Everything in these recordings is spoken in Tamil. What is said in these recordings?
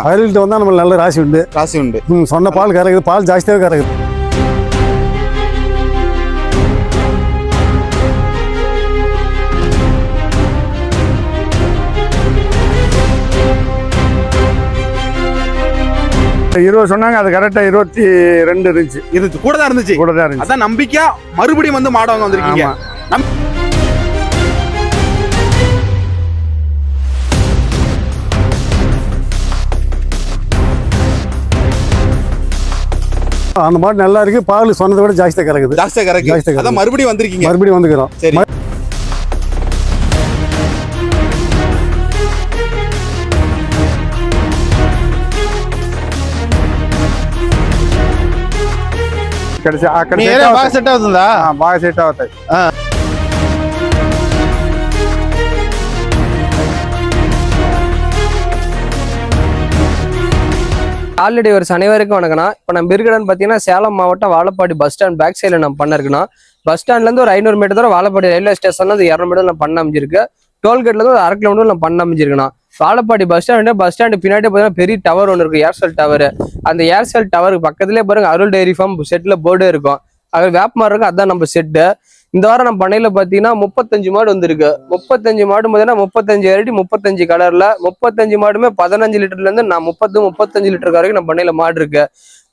வயல்கிட்ட வந்தா நம்ம நல்ல ராசி உண்டு. ராசி உண்டு. சொன்ன பால் கறக்குது, பால் ஜாஸ்தியாவே கறக்குது. இருபது சொன்னாங்க, அது கரெக்டா 22 இருந்துச்சு. இது கூட தான் இருந்துச்சு. கூட தான் இருந்துச்சு. அதான் நம்பிக்கையா மறுபடியும் வந்து மாடவங்க வந்திருக்கீங்க. அந்த மாடு நல்லா இருக்கு, பால் சொன்னதை விட ஜாஸ்தியா கறக்குது. ஜாஸ்தியா கறக்குது. அதான் மறுபடியும் வந்திருக்கீங்க. மறுபடியும் வந்துக்கிறோம். சரி. బాగా సెట్ అవుతుందా? బాగా సెట్ అవుతాయి. ஆல்ரெடி ஒரு அனைவருக்கும் வணக்கம்ண்ணா. இப்போ நம்ம இருக்கடன்னு பார்த்தீங்கன்னா சேலம் மாவட்டம் வாழப்பாடி பஸ் ஸ்டாண்ட் பேக் சைடில் நம்ம பண்ணிருக்கோம். பஸ் ஸ்டாண்ட்லேருந்து ஒரு 500 மீட்டர் தூரம் வாழப்பாடி ரயில்வே ஸ்டேஷன்லேருந்து 200 மீட்டர் நம்ம பண்ண அமைஞ்சிருக்கு. டோல்கேட்லேருந்து ஒரு 1/2 கிலோமீட்டர் நம்ம பண்ண அமைஞ்சிருக்குண்ணா. வாழப்பாடி பஸ் ஸ்டாண்டு பின்னாடி பார்த்தீங்கன்னா பெரிய டவர் ஒன்று இருக்கும், ஏர்செல் டவர். அந்த ஏர்செல் டவருக்கு பக்கத்துலேயே பாருங்க அருள் டைரி ஃபார்ம் செட்டில் போர்டே இருக்கும். அது வேப்பமாக இருக்கும், அதுதான் நம்ம செட்டு. இந்த வாரம் நம்ம பண்ணையில பார்த்தீங்கன்னா 35 மாடு வந்திருக்கு. 35 மாடு பார்த்தீங்கன்னா 35 வெரைட்டி, 35 கலர்ல. 35 மாடுமே 15 லிட்டர்லேருந்து 35 லிட்டர் வரைக்கும் நம்ம பண்ணையில மாடு இருக்கு.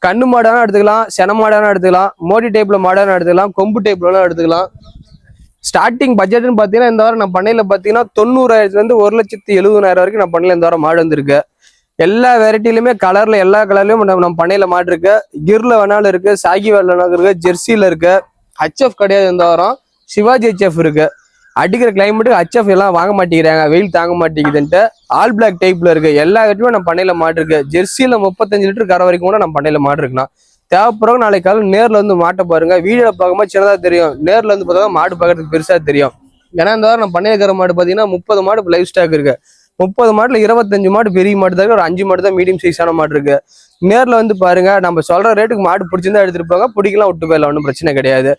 கண்ணு மாடானா எடுத்துக்கலாம், சென மாடானா எடுத்துக்கலாம், மோடி டைப்ல மாடானா எடுத்துக்கலாம், கொம்பு டைப்லாம் எடுத்துக்கலாம். ஸ்டார்டிங் பட்ஜெட்னு பார்த்தீங்கன்னா இந்த வாரம் நம்ம பண்ணையில பார்த்தீங்கன்னா 90,000 1,70,000 வரைக்கும் நம்ம பண்ணையில இந்த வாரம் மாடு வந்திருக்கு. எல்லா வெரைட்டிலுமே கலர்ல எல்லா கலர்லயும் நம்ம பண்ணையில மாடு இருக்கு. கிர்ல வேணாலும் இருக்கு, சாகி வேணாலும் இருக்கு, ஜெர்சியில இருக்கு. ஹச்எஃப் கிடையாது இந்த வாரம், சிவாஜி ஹச்எஃப் இருக்கு. அடிக்கிற கிளைமேட்டுக்கு ஹச்எஃப் எல்லாம் வாங்க மாட்டேங்கிறாங்க, வெயில் தாங்க மாட்டேங்குதுன்ட்டு ஆல் பிளாக் டைப்ல இருக்கு. எல்லா வெரைட்டியுமே நம்ம பண்ணையில மாடு இருக்கு. ஜெர்சியில 35 லிட்டர் கரை வரைக்கும் கூட நம்ம பண்ணையில மாடு இருக்குண்ணா. தேவைப்படுறவங்க நாளைக்கு காலம் நேர்ல வந்து மாட்டை பாருங்க. வீடியோல பார்க்கும்போது சின்னதா தெரியும், நேர்ல வந்து பார்த்தா மாடு பார்க்கறதுக்கு பெருசா தெரியும். ஏன்னா இந்த வாரம் நம்ம பண்ணையில இருக்கிற மாடு பார்த்தீங்கன்னா 30 மாடு லைவ் ஸ்டாக் இருக்கு. 30 மாடுல 25 மாடு பெரிய மாடு தான், ஒரு 5 மாடு தான் மீடியம் சைஸான மாடு இருக்கு. நேர்ல வந்து பாருங்க, நம்ம சொல்ற ரேட்டுக்கு மாடு பிடிச்சிருந்தா எடுத்துட்டு போங்க, பிடிக்கலாம் விட்டு போயிடலாம், ஒன்றும் பிரச்சனை கிடையாது.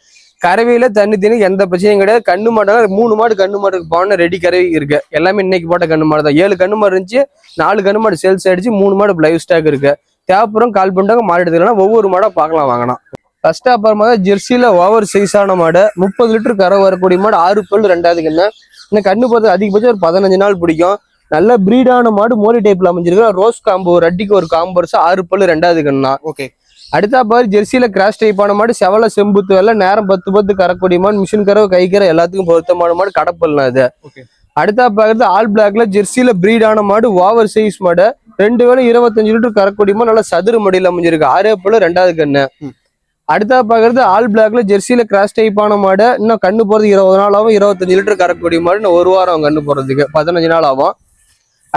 கறவையில தண்ணி எந்த பிரச்சனையும் கிடையாது. கண்ணு மாடு 3 மாடு கண்ணு மாடு போன ரெடி கறவை இருக்கு. எல்லாமே இன்னைக்கு போட்ட கண்ணு மாடு தான். 7 கண்ணு மாடு இருந்துச்சு, 4 கண்ணு மாடு சேல்ஸ் ஆயிடுச்சு, 3 மாடு லைவ் ஸ்டாக் இருக்கு. தேவைப்புறம் கால் பண்ணிட்டாங்க, மாடு எடுத்துக்கலாம். ஒவ்வொரு மாடா பார்க்கலாம் வாங்கலாம். ஃபர்ஸ்ட் அப்புறமா ஜெர்சியில ஓவர் சைஸான மாடு 30 லிட்டர் கரை வரக்கூடிய மாடு, 6 பல் 2வது கண்ணு. இன்னும் கண்ணு பார்த்து அதிகபட்சம் ஒரு 15 நாள் பிடிக்கும். நல்ல பிரீடான மாடு, மோடி டைப்ல அமைஞ்சிருக்கு. ரோஸ் காம்போ ரெட்டிக்கு ஒரு காம்பர்ஸ், 6 பல் 2வது கண்ணா. ஓகே. அடுத்தா பாரு ஜெர்சியில கிராஸ் டைப்பான மாடு, செவல செம்புத்து வெள்ள, நேரம் 10 கறக்கூடிய மாடு, மிஷின் கறவை கை கரை எல்லாத்துக்கும் பொருத்தமான மாடு, கடப்பல்னா இது. அடுத்தா பாக்குறது ஆல் பிளாக்ல ஜெர்சியில பிரீடான மாடு, ஓவர் சைஸ் மாடு, 2 வேளை 25 லிட்டர் கறக்கூடிய மாடு, நல்லா சதுர மடியில் அமைஞ்சிருக்கு. 6 பல் 2வது கண்ணு. அடுத்தா பாக்குறது ஆல் பிளாக்ல ஜெர்சியில கிராஸ் டைப்பான மாடு, இன்னும் கண்ணு போறது 20 நாள் ஆகும். 25 லிட்டர் கறக்கூடிய மாடு, இன்னும் 1 வாரம் கண்ணு போறதுக்கு 15 நாள் ஆகும்.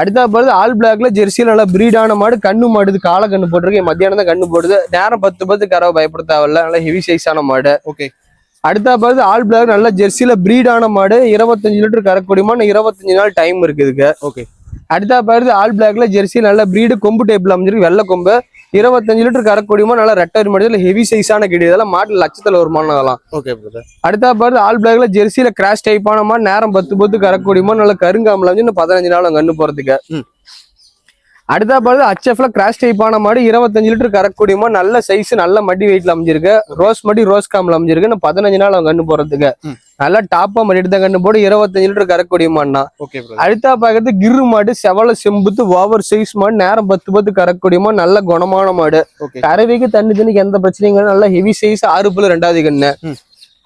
அடுத்தா போறது ஆல் பிளாக்ல ஜெர்சியில நல்லா பிரீடான மாடு, கண்ணு மாடுது, காலை கண்ணு போட்டிருக்கு. மத்தியானம் தான் கண்ணு போடுது. நேரம் 10 கறவை பயப்பட தேவையில்ல, நல்லா ஹெவி சைஸான மாடு. ஓகே. அடுத்தா பாருது ஆல் பிளாக் நல்ல ஜெர்சியில பிரீடான மாடு, 25 லிட்டர் கறக்கூடிய மாடு, 25 நாள் டைம் இருக்குதுக்கு. ஓகே. அடுத்தா பாருது ஆல் பிளாக்ல ஜெர்சியில நல்ல பிரீடு, கொம்பு டைப்ல அமைஞ்சிருக்கு, வெள்ளை கொம்பு, 25 லிட்டர் கறக்கூடியமா, நல்லா ரெட்டரி மாடு, ஹெவி சைஸான கிடி. இதெல்லாம் மாட்டு லட்சத்துல ஒரு மாடு அதெல்லாம். Okay brother. அடுத்தா பாருது ஆல் பிளாக்ல ஜெர்சியில கிராஸ் டைப்பான மாடு, நேரம் 10 கறக்கூடியமா, நல்லா கருங்காமல வந்து இன்னும் 15 நாள் கண்ணு போறதுக்கு. அடுத்தா பாருது ஹச்எஃப்ல கிராஸ் டைப்பான மாடு, 25 லிட்டர் கறக்கூடியமா, நல்ல சைஸ், நல்ல மடி வெயிட்ல அமைஞ்சிருக்கு. ரோஸ் மடி ரோஸ் காம்ல அமைஞ்சிருக்கு. இன்னும் 15 நாள் கண்ணு போறதுக்கு. நல்லா டாப்பா மடிட்டு தான் கண்ணு போடு, 25 லிட்டர் கறக்கூடியமான்னா. அடுத்தா பாக்குறது கிரு மாடு, செவல செம்புத்து ஓவர் சைஸ் மாடு, நேரம் 10 கறக்கூடியமா, நல்ல குணமான மாடு. கறவைக்கு தண்ணிக்கு எந்த பிரச்சனையும், நல்ல ஹெவி சைஸ், 6 பல் 2வது கண்ணு.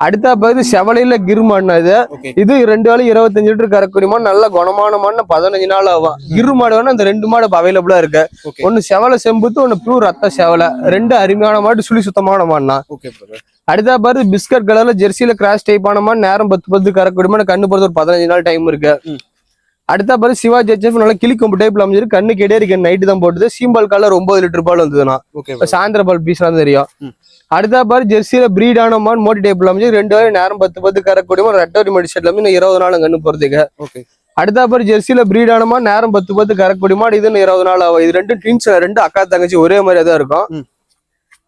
அடுத்தா பாக்குது செவலையில கிரு மாடுனா இது 2 வேளை 25 லிட்டர் கறக்கூடியமா, நல்ல குணமான மாடு, 15 நாள் ஆகும். கிரு மாடு வேணா இந்த 2 மாடு அவைலபிளா இருக்கு. ஒன்னு செவல செம்புத்து, ஒன்னு ப்ளூ ரத்த செவலை. 2 அருமையான மாடு, சுழி சுத்தமான மாடுனா. அடுத்தா பாரு பிஸ்கட் கலர்ல ஜெர்சியில கிராஸ் டைப்பான மாடு, நேரம் 10 கறக்கூடியமா, கண்ணு போறது ஒரு 15 நாள் டைம் இருக்கு. அடுத்தா பாரு சிவாஜி ஹெச்எஃப் நல்லா கிளிக்கொம்பு டைப்ல அமைஞ்சிருக்கு. கண்ணு கிடையாது, நைட்டு தான் போட்டுது. சீம்பால் கால 9 லிட்டர் பால் வந்ததுன்னா, சாயந்தர பால் பீஸ் தான் தெரியும். அடுத்தா பாரு ஜெர்சியில பிரீடான மாடு, மோடி டைப்ல அமைஞ்சு, 2 வேளை நேரம் 10 கறக்கூடிய ரெட்டரி மடி செட்ல இன்னும் 20 நாள் கண்ணு போறதுக்கு. அடுத்தா பாரு ஜெர்சியில பிரீடான மாடு, நேரம் 10 கறக்கூடிய மாடு, இது 20 நாள் ஆகும். இது 2 ட்வின்ஸ், 2 அக்கா தங்கச்சி ஒரே மாதிரியா தான் இருக்கும்.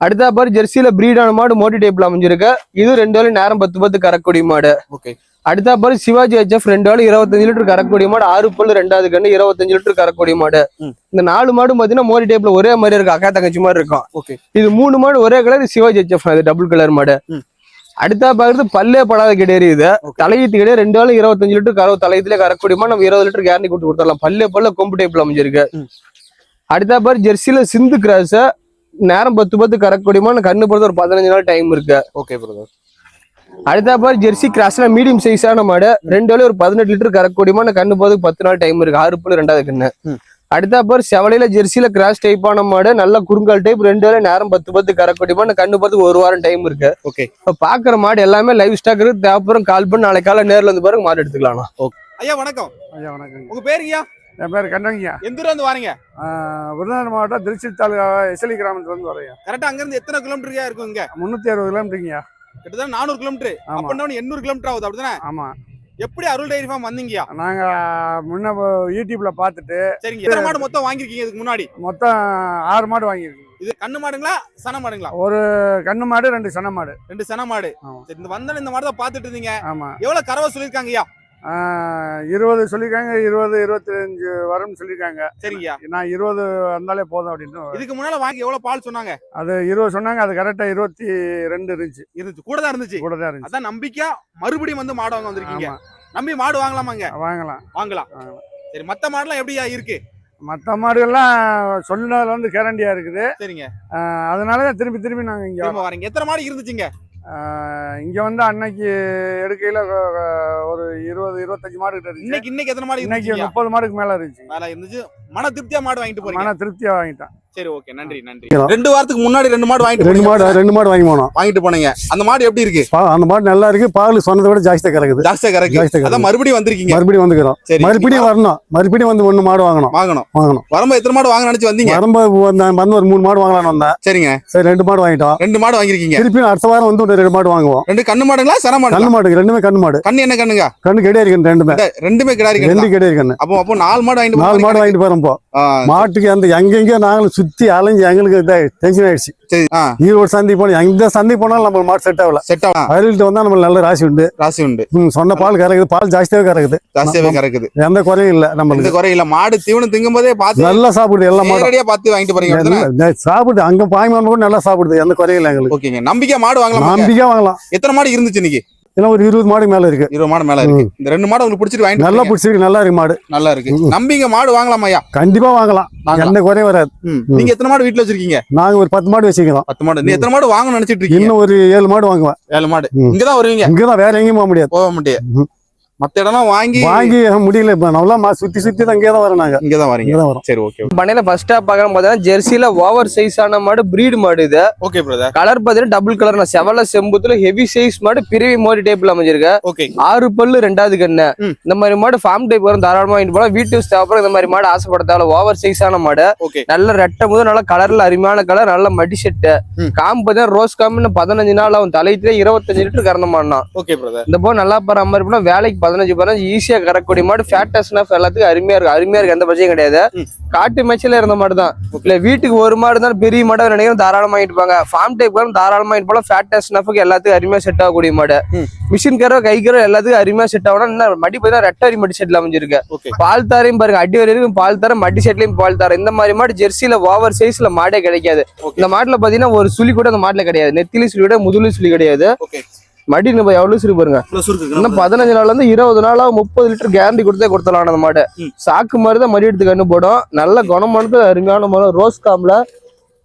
அடுத்தா பாரு ஜெர்சியில பிரீடான மாடு, மோடி டைப்ல அமைஞ்சிருக்கு. இது 2 வேளை நேரம் 10 கறக்கூடிய மாடு. அடுத்த பாரு சிவாஜி HF 2 ஆள் 25 லிட்டர் கறக்கூடிய மாடு 6 பல்லு 2வது கண்ணு 25 லிட்டர் கறக்கூடிய மாடு. இந்த 4 மாடும் பாத்தீங்கன்னா மோரி டைப்ல ஒரே மாதிரி இருக்கும், அக்கா தங்கச்சி மாதிரி இருக்கும். ஓகே. இது 3 மாடு ஒரே கலர் சிவாஜி HF, அது டபுள் கலர் மாடு. அடுத்தா பாக்குறது பல்லே படாத கிடையாது, இது தலையீத்து கிடையாது. 2 ஆள் 25 லிட்டர் கறவு தலையத்திலே கறக்கூடிய மாடு. நம்ம 20 லிட்டர் கேரண்டி கொடுத்து கொடுத்துடலாம். பல்ல கொம்பு டைப்ல அமைஞ்சிருக்கு. அடுத்தா பாரு ஜெர்சில சிந்து கிராஸ், நேரம் 10 கறக்கூடிய மாடு. கண்ணு பொறுத்த ஒரு 15 நாள் டைம் இருக்கு. Okay brother. அடுத்த பாரு ஜெர்சி கிராஸ்ல மீடியம் சைஸான மாடு. 2 ஆள் ஒரு 18 லிட்டர் கறக்கூடிய மாடு. கண்ணு போறதுக்கு 10 நாள் டைம் இருக்கு. 6 பல்லு 2வது கண்ணு. அடுத்த பாரு செவலையில ஜெர்சில கிராஸ் டைப்பான மாடு, நல்ல குறுங்கால் டைப். 2 ஆள் நேரம் 10 கறக்கூடிய மாடு. கண்ணு போறதுக்கு 1 வாரம் டைம் இருக்கு. ஓகே. இப்ப பாக்குற மாடு எல்லாமே லைவ் ஸ்டாக் இருக்கு. தேவைப்பறம் கால் பண்ணி நாளைக்கு காலை நேர்ல இருந்து பாருங்க மாடு எடுத்துக்கலாம். ஐயா வணக்கம். ஐயா வணக்கம். உங்க பேருங்கய்யா? என் பேர் கண்டங்கய்யா. எந்த ஊர்ல இருந்து வாரீங்க? விருதுநகர் மாவட்டம் திருச்சி தாலுகா எஸ்எலி கிராமத்துல இருந்து வரேன். கரெக்டா அங்க இருந்து எத்தனை கிலோமீட்டர் இருக்கும்? இங்க 360 கிலோமீட்டருங்கய்யா. கிட்டத்தட்ட 400 கிலோமீட்டர். அப்ப 800 கிலோமீட்டர் ஆகுது, அப்படிதானே? ஆமா. எப்படி அருள் டைரி ஃபார்ம் வந்தீங்கயா? நாங்க முன்ன யூடியூப்ல பார்த்துட்டு. சரிங்க. எத்தனை மாடு மொத்தம் வாங்கிருக்கீங்க இதுக்கு முன்னாடி? மொத்தம் 6 மாடு வாங்கியிருக்கீங்க. இது கண்ணு மாடுங்களா சன மாடுங்களா? ஒரு கண்ணு மாடு, 2 சன மாடு. 2 சன மாடு. சரி, இந்த வந்தன இந்த மாடு தான் பாத்துட்டு இருந்தீங்க. ஆமா. எவ்வளவு கறவை சொல்லிருக்காங்கய்யா? 20 சொல்லிருக்காங்க. 20 25 வரும்னு சொல்லிருக்காங்க. சரிங்கய்யா. நான் 20 வந்தாலே போதும் அப்படின்னு. இதுக்கு முன்னால வாங்கி எவ்வளவு பால் சொன்னாங்க? அது 20 சொன்னாங்க. அது கரெக்டா 22 இருந்துச்சு. கூட தான் இருந்துச்சு. அதான் நம்பிக்கையா மறுபடியும் வந்து மாடு வாங்க வந்திருக்கீங்க. நம்பி மாடு வாங்கலாமாங்க? வாங்கலாம். சரி, மத்த மாடுலாம் எப்படியா இருக்கு? மற்ற மாடுகள்லாம் சொன்னதுல வந்து கேரண்டியா இருக்குது. சரிங்க. அதனால திருப்பி நாங்க இங்க வரீங்க. எத்தனை மாடு இருந்துச்சுங்க இங்க வந்து? அன்னைக்கு எடுக்கையில ஒரு 20-25 மாடு கிட்ட இருந்துச்சு. இன்னைக்கு எத்தனை மாடு? இன்னைக்கு 30 மாடுக்கு மேல இருந்துச்சு. மன திருப்தியா மாடு வாங்கிட்டு போறீங்க? மன திருப்தியா வாங்கிட்டேன். சரி, ஓகே, நன்றி. 2 வாரத்துக்கு முன்னாடி 2 மாடு வாங்கிட்டு வாங்கிட்டு போனீங்க. அந்த மாடு எப்படி இருக்கு? அந்த மாடு நல்லா இருக்கு. பால் சொன்னதை விட ஜாஸ்தியா கறக்குது. அதான் மறுபடியும் வந்திருக்கீங்க. மறுபடியும் வந்துக்கிறோம். மறுபடியும் வரணும். மறுபடியும் வந்து 1 மாடு வாங்கணும். வரும்போது எத்தனை மாடு வாங்க நினைச்சு வந்தீங்க? வரும்போது ஒரு 3 மாடு வாங்கலாம்னு வந்தேன். சரிங்க. சரி, 2 மாடு வாங்கிட்டோம். 2 மாடு வாங்கிருக்கீங்க. திருப்பி அடுத்த வாரம் வந்து 2 மாடு வாங்குவோம். 2 கண்ணு மாடுங்களா சன மாடு? கண்ணு மாடு. 2மே கண்ணு மாடு. கண்ணு என்ன கண்ணுங்க? கண்ணு கிடையாது. 2மே கிடையாது. 2 கிடையாது கண்ணு. அப்போ 4 மாடு வாங்கிட்டு 4 மாடு வாங்கிட்டு போறோம். மாட்டுக்கு அந்த எங்கெங்க நாங்களும் சுத்தி அலைஞ்சு எங்களுக்கு டென்ஷன் ஆயிடுச்சு. ஈரோடு சந்தை போனோம். எந்த சந்தை போனாலும் நம்ம மாடு செட் ஆகல. வயல்கிட்ட வந்தா நம்ம நல்ல ராசி உண்டு. சொன்ன பால் கறக்குது. பால் ஜாஸ்தியாவே கறக்குது. எந்த குறையும் இல்ல. நம்மளுக்கு மாடு தீவனம் திங்கும் போதே நல்லா சாப்பிடுது. எல்லா மாடு பார்த்து வாங்கிட்டு போறீங்க. சாப்பிடுது. அங்க பாய்மான கூட நல்லா சாப்பிடுது. எந்த குறையும் இல்ல எங்களுக்கு. நம்பிக்கை மாடு வாங்கலாம். நம்பிக்கை வாங்கலாம். எத்தனை மாடு இருந்துச்சு இன்னைக்கு? ஒரு 20 மாடு மேல இருக்கு. 20 மாடு மேல இருக்கு. இந்த 2 மாடு உங்களுக்கு பிடிச்சிட்டு வாங்கிட்டு நல்லா பிடிச்சிருக்கு. நல்லா இருக்கு மாடு. நல்லா இருக்கு. நம்பிங்க மாடு வாங்கலாம் ஐயா? கண்டிப்பா வாங்கலாம். எந்த குறையும் வராது. நீங்க எத்தனை மாடு வீட்டுல வச்சிருக்கீங்க? நாங்க ஒரு 10 மாடு வச்சிருக்கோம். 10 மாடு. நீ எத்தனை மாடு வாங்கணும்னு நினைச்சிட்டு இருக்கீங்க? இன்னும் ஒரு 7 மாடு வாங்குவேன். 7 மாடு. இங்கதான் வருவீங்க? இங்கதான், வேற எங்கேயும் போக முடியாது. மத்த இடம்லாம் வாங்கி முடியல. இப்ப நல்லா சுத்தி தான் இங்கதான் வரோம். நாங்க இங்கதான் வரீங்க. சரி, ஓகே. பண்ணையில ஃபர்ஸ்ட் ஸ்டாப் பாக்குறோம். பாத்தீங்கன்னா ஜெர்சில ஓவர் சைஸான மாடு, பிரீடு மாடு. இது ஓகே பிரதர். கலர் பாத்தீங்கன்னா டபுள் கலர், செவல செம்புத்துல ஹெவி சைஸ் மாடு. பிரிவி மோடி டைப்ல அமைஞ்சிருக்கு. ஓகே. 6 பல்லு 2வது கண்ணு. இந்த மாதிரி மாடு ஃபார்ம் டைப் வரும். தாராளமா வாங்கிட்டு போலாம். வீட்டு தேவைப்படும். இந்த மாதிரி மாடு ஆசைப்படத்தால ஓவர் சைஸான மாடு. நல்ல ரெட்டை முதல் நல்ல கலர்ல அருமையான கலர். நல்ல மடி செட்டு. காம்பு பாத்தீங்கன்னா ரோஸ் காம்பு 15 நாள் ஆகும். தலையத்துல 25 லிட்டர் கறந்த மாடுனா. Okay brother. இந்த போது நல்லா பராமரிப்புனா வேலைக்கு 15 ஈஸியா கறக்கூடிய மாடு. ஃபேட்டஸ்னஸ் எல்லாத்துக்கும் அருமையா இருக்கு. எந்த பிரச்சனையும் கிடையாது. காட்டு மேட்ச்ல இருந்த மாடு தான். இல்ல வீட்டுக்கு ஒரு மாடு தான் பெரிய மாடு நினைக்கிறோம். தாராளமா வாங்கிட்டு போங்க. ஃபார்ம் டைப் தாராளமா வாங்கிட்டு போலாம். ஃபேட்டஸ்னஸ்க்கு எல்லாத்துக்கும் அருமையா செட் ஆகக்கூடிய மாடு. மிஷின் கரோ கை கரோ எல்லாத்துக்கும் அருமையா செட் ஆகணும். இன்னும் மடி பார்த்தா ரெட்டரி மடி செட்ல அமைஞ்சிருக்கு. பால் தாரையும் பாருங்க. அடி வரைக்கும் பால் தார, மடி செட்லயும் பால் தார. இந்த மாதிரி மாடு ஜெர்சில ஓவர் சைஸ்ல மாடே கிடைக்காது. இந்த மாட்டுல பாத்தீங்கன்னா ஒரு சுழி கூட அந்த மாட்டுல கிடையாது. நெத்திலி சுழி கூட முதுலி சுழி கிடையாது. மடி நம்ம எவ்வளவு சுரு பாருங்க. இன்னும் 15 நாள்ல இருந்து 20 நாளா 30 லிட்டர் கேரண்டி கொடுத்தலாம் அந்த மாடு. சாக்கு மாதிரிதான் மடி எடுத்து கண்ணு போடும். நல்ல குணமானது அருமையான மாடு. ரோஸ் காம்ல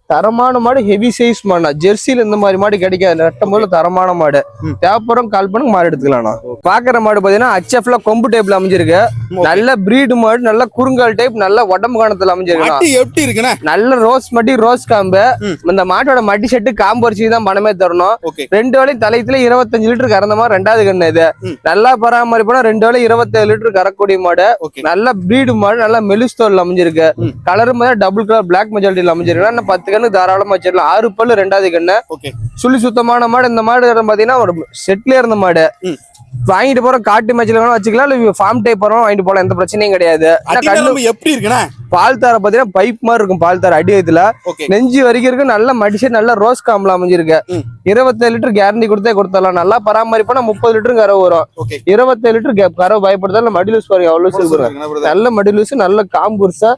தரமான மாடு. ஹெவி சைஸ் மாடு. ஜெர்சில இந்த மாதிரி மாடு கிடைக்காது. நட்ட முதல்ல தரமான மாடு. தேவைப்பறம் கால் பண்ணுங்க, மாடு எடுத்துக்கலாம். பாக்குற மாடு பாத்தீங்கன்னா HFல கொம்பு டைப்ல அமைஞ்சிருக்கு. நல்ல பிரீடு மாடு. நல்ல குறுங்கால் டைப். நல்ல உடம்பு காணத்துல அமைஞ்சிருக்கு. நல்ல ரோஸ் மடி, ரோஸ் காம்பு. இந்த மாட்டோட மடி செட்டு காம்பு வரிச்சு தான் பணமே தரணும். 2 வேளையும் தலையத்துல 25 லிட்டர் கறந்த மாதிரி 2வது கண்ணு. இது நல்லா பராமரிப்புனா 2 வேளையும் 27 லிட்டர் கறக்கூடிய மாடு. நல்ல பிரீடு மாடு. நல்ல மெலிஸ்தோல் அமைஞ்சிருக்கு. கலரும் டபுள் கலர் பிளாக் மெஜாரிட்டியில் அமைஞ்சிருக்கு. 10 கண்ணு தாராளமா வச்சிடலாம். 6 பல்லு 2வது கண்ணு. ஓகே. சுழி சுத்தமான மாடு. இந்த மாடு பாத்தீங்கன்னா ஒரு செட்ல இருந்த மாடு. வாங்கிட்டு போறோம் காட்டு மேட்ச்ல வேணா வச்சுக்கலாம், இல்ல ஃபார்ம் டைப் போறோம் வாங்கிட்டு போலாம், எந்த பிரச்சனையும் கிடையாது. எப்படி இருக்குண்ணா பால் தார பாத்தீங்கன்னா பைப் மாதிரி இருக்கும். பால் தார அடி வயதுல நெஞ்சு வரைக்கும் இருக்கு. நல்ல மடிச்சு நல்ல ரோஸ் காம்புல அமைஞ்சிருக்கு. 27 லிட்டர் கேரண்டி கொடுத்தலாம். நல்லா பராமரிப்பா 30 லிட்டரும் கறவை வரும். 27 லிட்டர் கறவை பயப்படுத்தால மடி லூஸ் பாருங்க எவ்வளவு இருக்கு. நல்ல மடி லூஸ், நல்ல காம்புர்ஸா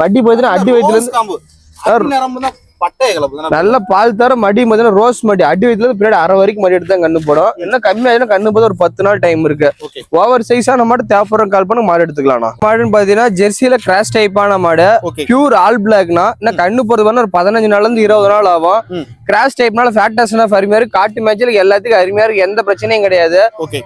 மடி பாத்தீங்கன்னா அடி வயதுல இருந்து நல்ல பால் தர மடி மதியம் ரோஸ் மடி அடி வயதுல பின்னாடி 1/2 வரைக்கும் மடி எடுத்து தான் கண்ணு போடும். என்ன கம்மியா கண்ணு போது ஒரு 10 நாள் டைம் இருக்கு. ஓவர் சைஸான மாடு தேவைப்படுற கால் பண்ண மாடு எடுத்துக்கலாம். மாடுன்னு பாத்தீங்கன்னா ஜெர்சியில கிராஸ் டைப்பான மாடு, பியூர் ஆல் பிளாக்னா இன்னும் கண்ணு போறது ஒரு 15 நாள்ல இருந்து 20 நாள் ஆகும். கிராஸ் டைப்னால ஃபேட்டஸ்னா அருமையா இருக்கு. காட்டு மேட்ச்ல எல்லாத்துக்கும் அருமையா இருக்கு, எந்த பிரச்சனையும் கிடையாது.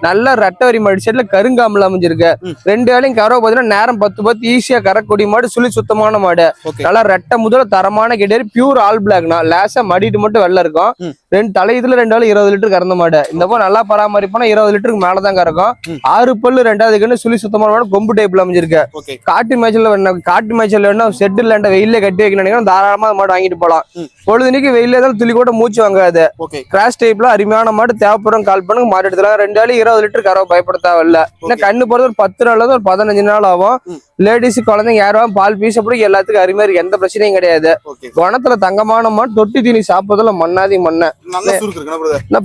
நல்ல ரெட்டை வரி மாடு செட்ல கருங்காமல் அமைஞ்சிருக்கு. 2 வேளையும் கறவை பாத்தீங்கன்னா நேரம் 10 ஈஸியா கறக்கூடிய மாடு, சுழி சுத்தமான மாடு. நல்லா ரெட்டை முதல்ல தரமான கிடையாது. பியூர் ஆல் பிளாக்னா லேசா மடிட்டு மட்டும் வெள்ள இருக்கும். 2 தலையத்துல 2 வேளை 20 லிட்டர் கறந்த மாடு. இந்த போல நல்லா பராமரிப்பான 20 லிட்டருக்கு மேலதான் கறக்கும். 6 பல்லு 2வது கண்ணு, சுழி சுத்தமான மாடு, கொம்பு டைப்ல அமைஞ்சிருக்கு. காட்டு மேட்ச்ல வேணா செட்டு இல்ல வெயில கட்டி வைக்கணும் தாராளமா மாடு வாங்கிட்டு போலாம். பொழுதுனிக்கு வெயில தான் துளி கூட மூச்சு வாங்காது. கிராஸ் டைப்ல அருமையான மாடு தேவைப்படும் கால் பண்ணுங்க மாடு எடுத்துலாம். 2 வேளை 20 லிட்டர் கறவை பயப்பட தேவையில்ல. இன்னும் கண்ணு போறது ஒரு 10 நாள்ல ஒரு 15 நாள் ஆகும். லேடிஸ் குழந்தைங்க யாரும் பால் பீச அப்படி எல்லாத்துக்கும் அருமையா இருக்கு, எந்த பிரச்சனையும் கிடையாது. குணத்துல தங்கமான மாடு, தொட்டி தீனி சாப்பிடுறதுல மண்ணாதி மண்ண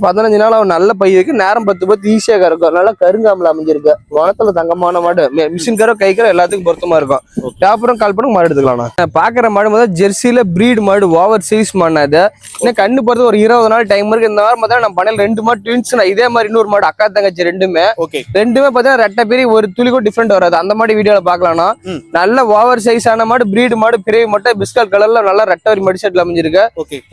15 நாள் அவன் நல்ல பையருக்கு நேரம் 10 ஈஸியா கறக்கும். நல்லா கருங்காமல அமைஞ்சிருக்கு. குணத்துல தங்கமான மாடு, மிஷின் கறவை கை கறவை எல்லாத்துக்கும் பொருத்தமா இருக்கும். தேவைப்படும் கால் பண்ணுங்க மாடு எடுத்துக்கலாம். பாக்குற மாடு முதல் ஜெர்சியில பிரீட் மாடு, ஓவர் சைஸ் மாடு. இன்னும் கண்ணு போறது ஒரு 20 நாள் டைம் இருக்கு. இந்த வாரம் பார்த்தா நம்ம பண்ணல 2 மாடு ட்வின்ஸ். இதே மாதிரி இன்னொரு மாடு அக்கா தங்கச்சி ரெண்டுமே பாத்தீங்கன்னா ரெட்டை பேரி ஒரு துளிக்கும் டிஃபரெண்ட் வராது. அந்த மாதிரி வீடியோல பாக்கலாம். நல்ல ஓவர் சைஸ் ஆன மாடு, பிரீட் மாடு, பிறவி மட்டும் பிஸ்கட் கலர்ல நல்லா ரெட்டை வரி மடி செட்ல அமைஞ்சிருக்கு.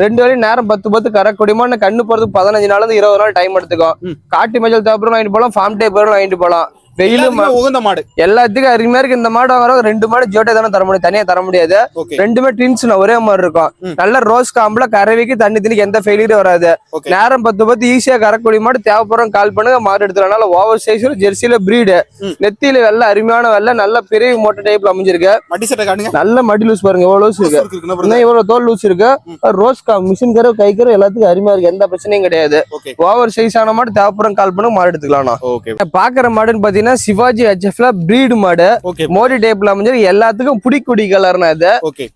2 வேளையும் நேரம் 10 கறக்கூடிய மாடு. கண்ணு போறதுக்கு 15 நாள்ல இருந்து 20 நாள் டைம் எடுத்துக்கும். காட்டு மேஜல் தேவைப்படும் வாங்கிட்டு போலாம், ஃபார்ம் டைப் வாங்கிட்டு போலாம். வெயிலும் உகந்த மாடு எல்லாத்துக்கும் அருமையா இருக்கு. இந்த மாடு வாங்குற 2 மாடு ஜோட்டை தானே தர முடியும், தனியா தர முடியாது. 2மே ட்வின்ஸ் ஒரே மாதிரி இருக்கும். நல்ல ரோஸ் காம்புல கறவைக்கு தண்ணி திணிக்கு எந்த ஃபெயிலியரும் வராது. நேரம் 10 ஈஸியா கறக்கூடிய மாடு தேவைப்படுறோம் கால் பண்ணுங்க மாடு எடுத்துறதுனால. ஓவர் சைஸ் ஜெர்சியில பிரீடு, நெத்தியில வெள்ள அருமையான வெள்ள, நல்ல பெரிய மோட்டை டைப்ல அமைஞ்சிருக்கு. நல்ல மடி லூஸ் பாருங்க எவ்வளவு லூஸ் இருக்கு, இவ்வளவு தோல் லூஸ் இருக்கு. ரோஸ் காம் மிஷின் கறவை கை கறவை எல்லாத்துக்கும் அருமையா இருக்கு, எந்த பிரச்சனையும் கிடையாது. ஓவர் சைஸ் ஆன மாடு தேவைப்படுறோம் கால் பண்ணுங்க மாடு எடுத்துக்கலாம். பாக்குற மாடுன்னு பாத்தீங்கன்னா சிவாஜி HFல பிரீடு மாடு, மோடி டைப்ல அமைஞ்சது. எல்லாத்துக்கும் புடிக்குடி கலர்னா இது.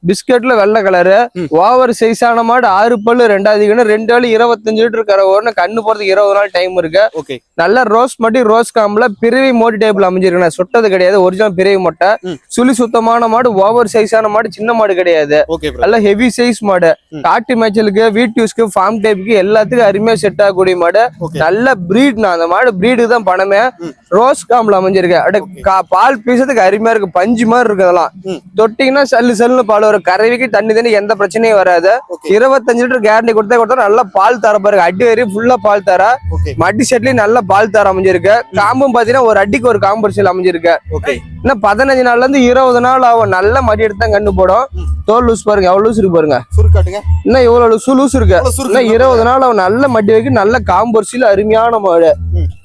பிஸ்கட்ல வெள்ளை கலரு, ஓவர் சைஸ் ஆன மாடு. 6 பல்லு 2வது கண்ணு, 2 வேளை 25 லிட்டர் கறவை. கண்ணு போறதுக்கு 20 நாள் டைம் இருக்கு. நல்ல ரோஸ் மட்டி ரோஸ் காம்புல பிறவி மோடி டைப்ல அமைஞ்சிருக்கு. சொட்டது கிடையாது, ஒரிஜினல் பிறவி மொட்டை. சுழி சுத்தமான மாடு, ஓவர் சைஸ் ஆன மாடு, சின்ன மாடு கிடையாது. நல்ல ஹெவி சைஸ் மாடு. காட்டு மேய்ச்சலுக்கு, வீட்டு யூஸ்க்கு, ஃபார்ம் டைப்புக்கு எல்லாத்துக்கும் அருமையா செட் ஆகக்கூடிய மாடு. நல்ல பிரீட். அந்த மாடு பிரீடு தான் பணமே. ரோஸ் காம்புல அமைஞ்சிருக்கு. பால் பீசத்துக்கு அருமையா இருக்கு, பஞ்சு மாதிரி இருக்கு. அதெல்லாம் தொட்டிங்கன்னா சல்லு சல்லுன்னு பால் வரும். கறவைக்கு தண்ணி எந்த பிரச்சனையும் வராது. 25 லிட்டர் கேரண்டி கொடுத்தா நல்லா பால் தர பாருங்க. அடி வரி ஃபுல்லா பால் தர. மட்டி செட்லயும் நல்ல பால் தர அமைஞ்சிருக்கு. காம்பும் பாத்தீங்கன்னா ஒரு அடிக்கு ஒரு காம்பு செல் அமைஞ்சிருக்கு. இன்னும் 15 நாள்ல இருந்து 20 நாள் ஆகும். நல்ல மடி எடுத்து தான் கண்ணு போடும். தோல் லூஸ் பாருங்க எவ்வளவு லூஸ் இருக்கு பாருங்க. இன்னும் இவ்வளவு லூஸ் இருக்கு. இன்னும் 20 நாள் அவன் நல்ல மடி வைக்க நல்ல காம்பர்சில அருமையான மாடு.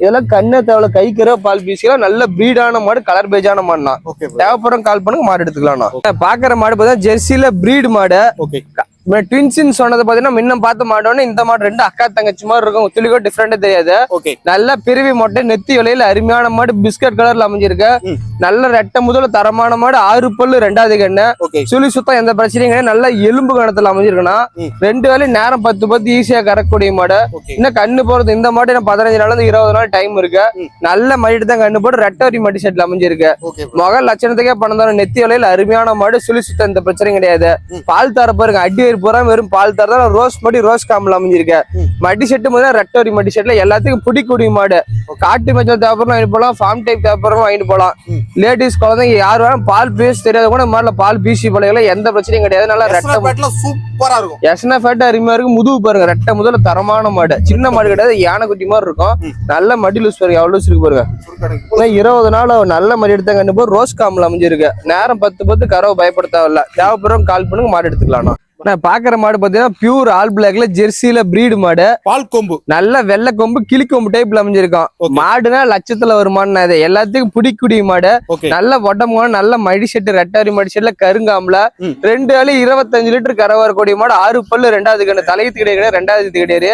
இதெல்லாம் கண்ணை தேவை கை கற பால் பீசிக்கலாம். நல்ல பிரீடான மாடு, கலர் பேஜான மாடுனா தேவைப்படும் கால் பண்ணுங்க மாடு எடுத்துக்கலாம். பாக்குற மாடு பார்த்தா ஜெர்சியில பிரீடு மாடு. ட்வின்ஸ்ன்னு சொன்னது பாத்தீங்கன்னா முன்ன பார்த்த மாடோன்னு இந்த மாடு 2 அக்கா தங்கச்சி மாதிரி இருக்கும். துளிக்கோ டிஃபரெண்டே தெரியாது. நல்ல பிரிவி மொட்டை, நெத்தி விலையில அருமையான மாடு, பிஸ்கட் கலர்ல அமைஞ்சிருக்கு. நல்ல ரெட்டை முதல்ல தரமான மாடு. 6 பல்லு 2வது கண்ணு, சுழி சுத்தம் எந்த பிரச்சனையும் கிடையாது. நல்ல எலும்பு கணத்துல அமைஞ்சிருக்குன்னா 2 வேளை நேரம் 10 ஈஸியா கறக்கூடிய மாடு. இன்னும் கண்ணு போறது இந்த மாடு 15 நாள்ல இருந்து 20 நாள் டைம் இருக்கு. நல்ல மடிட்டு தான் கண்ணு போட்டு ரெட்டவரி மடி செட்ல அமைஞ்சிருக்கு. மகள் லட்சணத்துக்கே பணம் தரும். நெத்தி விலையில அருமையான மாடு, சுழி சுத்தம் எந்த பிரச்சனையும் கிடையாது. பால் தர பாருங்க அடி பூரா வெறும் பால் தரதான். ரோஸ் மடி ரோஸ் காம்புல அமைஞ்சிருக்க. மடி செட்டு முதல்ல ரெட்டவரி மடி செட்ல எல்லாத்துக்கும் பிடிக்கூடிய மாடு. காட்டு மேய்ச்சல் தேவைப்படும் வாங்கிட்டு போலாம், ஃபார்ம் டைப் தேவைப்படும் வாங்கிட்டு போலாம். லேடிஸ் குழந்தைங்க யார் வேணும் பால் பீஸ் தெரியாத கூட மாடல பால் பீசி பழைய எந்த பிரச்சனையும் கிடையாது. நல்லா ரெட்டை சூப்பரா இருக்கும். எஸ்னா ஃபேட் அருமையா இருக்கு. முதுகு பாருங்க ரெட்டை முதல்ல தரமான மாடு. சின்ன மாடு கிடையாது, யானை குட்டி மாதிரி இருக்கும். நல்ல மடி லூஸ் பாருங்க எவ்வளவு லூஸ் இருக்கு பாருங்க. 20 நாள் நல்ல மடி எடுத்த கண்டு போய் ரோஸ் காம்புல அமைஞ்சிருக்கு. நேரம் 10 கறவை பயப்பட தேவையில்ல. தேவைப்படும் கால் பண்ணுங்க மாடு எடுத்துக்கலாம். நான் பாக்குற மாடு பாத்தீங்கன்னா பியூர் ஆல் பிளாக்ல ஜெர்சில பிரீடு மாடு, பால் கொம்பு, நல்ல வெள்ளை கொம்பு கிளி கொம்பு டைப்ல அமைஞ்சிருக்கும். மாடுனா லட்சத்துல ஒரு மாடு, இது எல்லாத்துக்கும் பிடிக்கூடிய மாடு. நல்ல உடம்பு, நல்ல மடி செட்டு, ரெட்டாரி மடி செட்டுல கருங்காம்பல 2 ஆளு 25 லிட்டர் கரை வரக்கூடிய மாடு. 6 பல்லு, 2வது கண்ணு, தலையத்து கிடையாது, 2வது கிடையாது.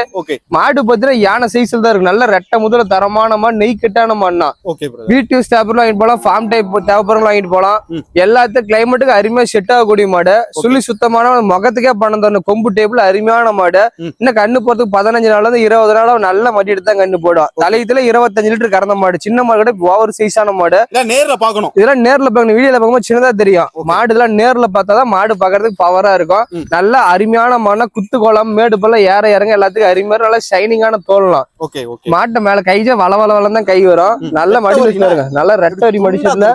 மாடு பாத்தீங்கன்னா யானை சைஸ்ல தான் இருக்கு. நல்ல ரெட்டை முதல்ல தரமான மாடு, நெய் கட்டான மாடுனா. வீட்டு யூஸ் தேவைப்படும் வாங்கிட்டு போலாம், ஃபார்ம் டைப் தேவைப்படுறவங்க வாங்கிட்டு போலாம். எல்லாத்துக்கும் கிளைமேட்டுக்கு அருமையா செட் ஆகக்கூடிய மாடு. சுழி சுத்தமான முகத்துக்கே பணம் தரணும், கொம்பு டைப்ல அருமையான மாடு. இன்னும் கண்ணு போறதுக்கு 15 நாள்ல இருந்து 20 நாள் நல்ல மடி எடுத்து தான் கண்ணு போடும். தலையத்துல 25 லிட்டர் கறந்த மாடு, சின்ன மாடு கூட ஓவர் சைஸான மாடு. நேர்ல பாக்கணும், இதெல்லாம் நேர்ல பாக்கணும், வீடியோல பார்க்கும்போது சின்னதா தெரியும். மாடு இதெல்லாம் நேர்ல பார்த்தாதான் மாடு பாக்குறதுக்கு பவரா இருக்கும். நல்ல அருமையான மாடு, குத்து கோலம் மேடு பல்ல ஏற இறங்க எல்லாத்துக்கும் அருமையா நல்ல ஷைனிங்கான தோல்லாம். மாட்டை மேல கைஜா வள வள வளம் தான் கை வரும். நல்ல மடி வச்சுருங்க, நல்ல ரெட்டரி மடிச்சதுல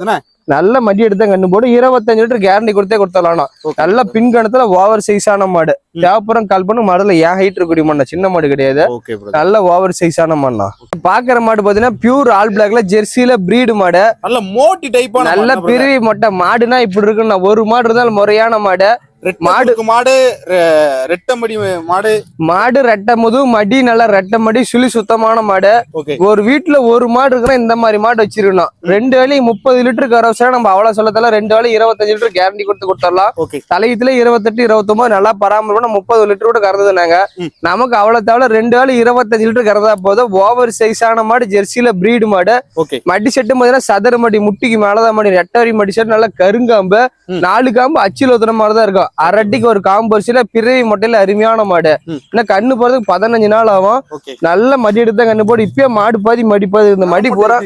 நல்ல மடி எடுத்து கண்ணு போடு. 25 லிட்டர் கேரண்டி கொடுத்தலாம். நல்ல பின்கணத்துல ஓவர் சைஸான மாடு. தேவைப்புறம் கால் பண்ணு மாடுல ஏன் ஹைட் இருக்கக்கூடிய மாடு, சின்ன மாடு கிடையாது. நல்ல ஓவர் சைஸான மாடுனா. பாக்குற மாடு பாத்தீங்கன்னா பியூர் ஆல் பிளாக்ல ஜெர்சில பிரீடு மாடு, நல்ல மோட்டி டைப், நல்ல பிரிவி மொட்டை மாடுனா இப்படி இருக்குன்னா ஒரு மாடு இருந்தாலும் முறையான மாடு. மாடு ரெட்டமடி மாடு, மாடு ரெட்டை முது மடி, நல்ல ரெட்டை மடி, சுழி சுத்தமான மாடு. ஒரு வீட்டுல ஒரு மாடு இருக்குன்னா இந்த மாதிரி மாடு வச்சிருக்கணும். 2 வேலை 30 லிட்டர் கரவசா நம்ம அவ்வளவு சொல்லல. 2 வேலை 25 லிட்டர் கேரண்டி கொடுத்துடலாம். தலையத்துல 28, 29 நல்லா பராமரிப்பு 30 லிட்டர் கூட கறந்தது. நாங்க நமக்கு அவ்வளவு தேவை 2 வேலை 25 லிட்டர் கறந்தா போதும். ஓவர் சைஸான மாடு, ஜெர்சில பிரீடு மாடு. மடி செட்டு பாத்தீங்கன்னா சதுர மடி, முட்டிக்கு மேலதான் மடி, ரெட்டவரி மடி செட்டு, நல்ல கருங்காம்பு, 4 காம்பு அச்சில் ஊத்துற மாதிரிதான் இருக்கும். அரட்டிக்கு ஒரு காம்பரிசில பிறவி மொட்டையில அருமையான மாடு. இன்னும் கண்ணு போறதுக்கு 15 நாள் ஆகும். நல்ல மடி எடுத்தா கண்ணு போடு. இப்பயே மாடு பாதி மடி பாதி. இந்த மடி பூரா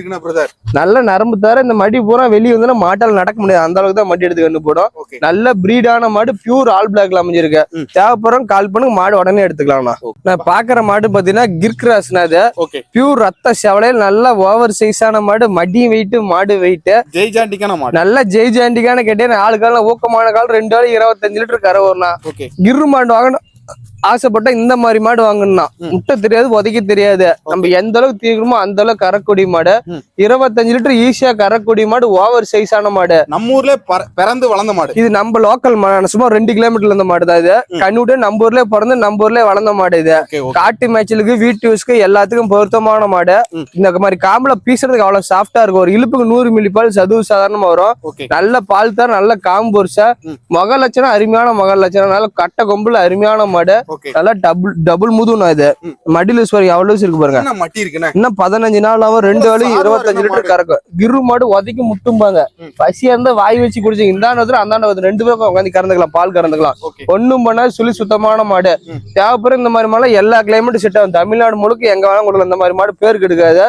நல்ல நரம்பு தர. இந்த மடி பூரா வெளியே வந்து மாட்டால் நடக்க முடியாது, அந்த அளவுக்கு தான் மடி எடுத்து கண்ணு போடும். நல்ல பிரீடான மாடு, பியூர் ஆல் பிளாக்ல அமைஞ்சிருக்கு. தேவைப்படுறோம் கால் பண்ணுங்க, மாடு உடனே எடுத்துக்கலாம்ண்ணா. நான் பாக்குற மாடு பாத்தீங்கன்னா கிர்கிராஸ்னா, அது பியூர் ரத்த செவலையில் நல்ல ஓவர் சைஸான மாடு. மடி வெயிட், மாடு வெயிட், நல்ல ஜெய்ஜாண்டிக்கான கேட்டேன். 4 காலம் ஊக்கமான காலம், 2 வேலை 25 லிட்டர் கரை வரணும். கிரு மாடு வாங்கணும் ஆசைப்பட்டா இந்த மாதிரி மாடு வாங்கணும்னா முட்டை தெரியாது, உதைக்க தெரியாது. நம்ம எந்த அளவுக்கு தீர்க்கணுமோ அந்த அளவுக்கு கறக்கூடிய மாடு. 25 லிட்டர் ஈஸியா கறக்கூடிய மாடு, ஓவர் சைஸான மாடு. நம்ம ஊர்ல பிறந்து வளர்ந்த மாடு. இது நம்ம லோக்கல் மாடு, சும்மா 2 கிலோமீட்டர்ல இருந்த மாடு தான் இது. கண்ணுட்டு நம்ம ஊர்லயே பிறந்து நம்ம ஊர்லயே வளர்ந்த மாடு. இது காட்டு மேய்ச்சலுக்கு, வீட்டு யூஸ்க்கு எல்லாத்துக்கும் பொருத்தமான மாடு. இந்த மாதிரி காம்புல பீசுறதுக்கு அவ்வளவு சாஃப்டா இருக்கும். ஒரு இழுப்புக்கு 100 மில்லி பால் சதுவு சாதாரணமா வரும். நல்ல பால் தான், நல்ல காம்பொருசா, முக லட்சணம் அருமையான முக லட்சணம். நல்ல கட்டை கொம்புல அருமையான மாடு. நல்லா டபுள் முதுனா. இது மடியில எவ்வளவு இருக்கு பாருங்க. இன்னும் 15 நாள் ஆகும். 2 வேலை 25 லிட்டர் கறக்கும். கிரு மாடு உதைக்கு முட்டும்பாங்க. பசியா இருந்தா வாய் வச்சு குடிச்சு இந்தாண்ட அந்த 2 பேரும் உட்காந்து கறந்துக்கலாம், பால் கறந்துக்கலாம். ஒண்ணும் பண்ணா சுழி சுத்தமான மாடு. தேவைப்படுற இந்த மாதிரி மாடு எல்லா கிளைமேட்டும் செட் ஆகும். தமிழ்நாடு முழுக்க எங்க வேணா கொடுக்கலாம். இந்த மாதிரி மாடு பேர் கெடுக்காது.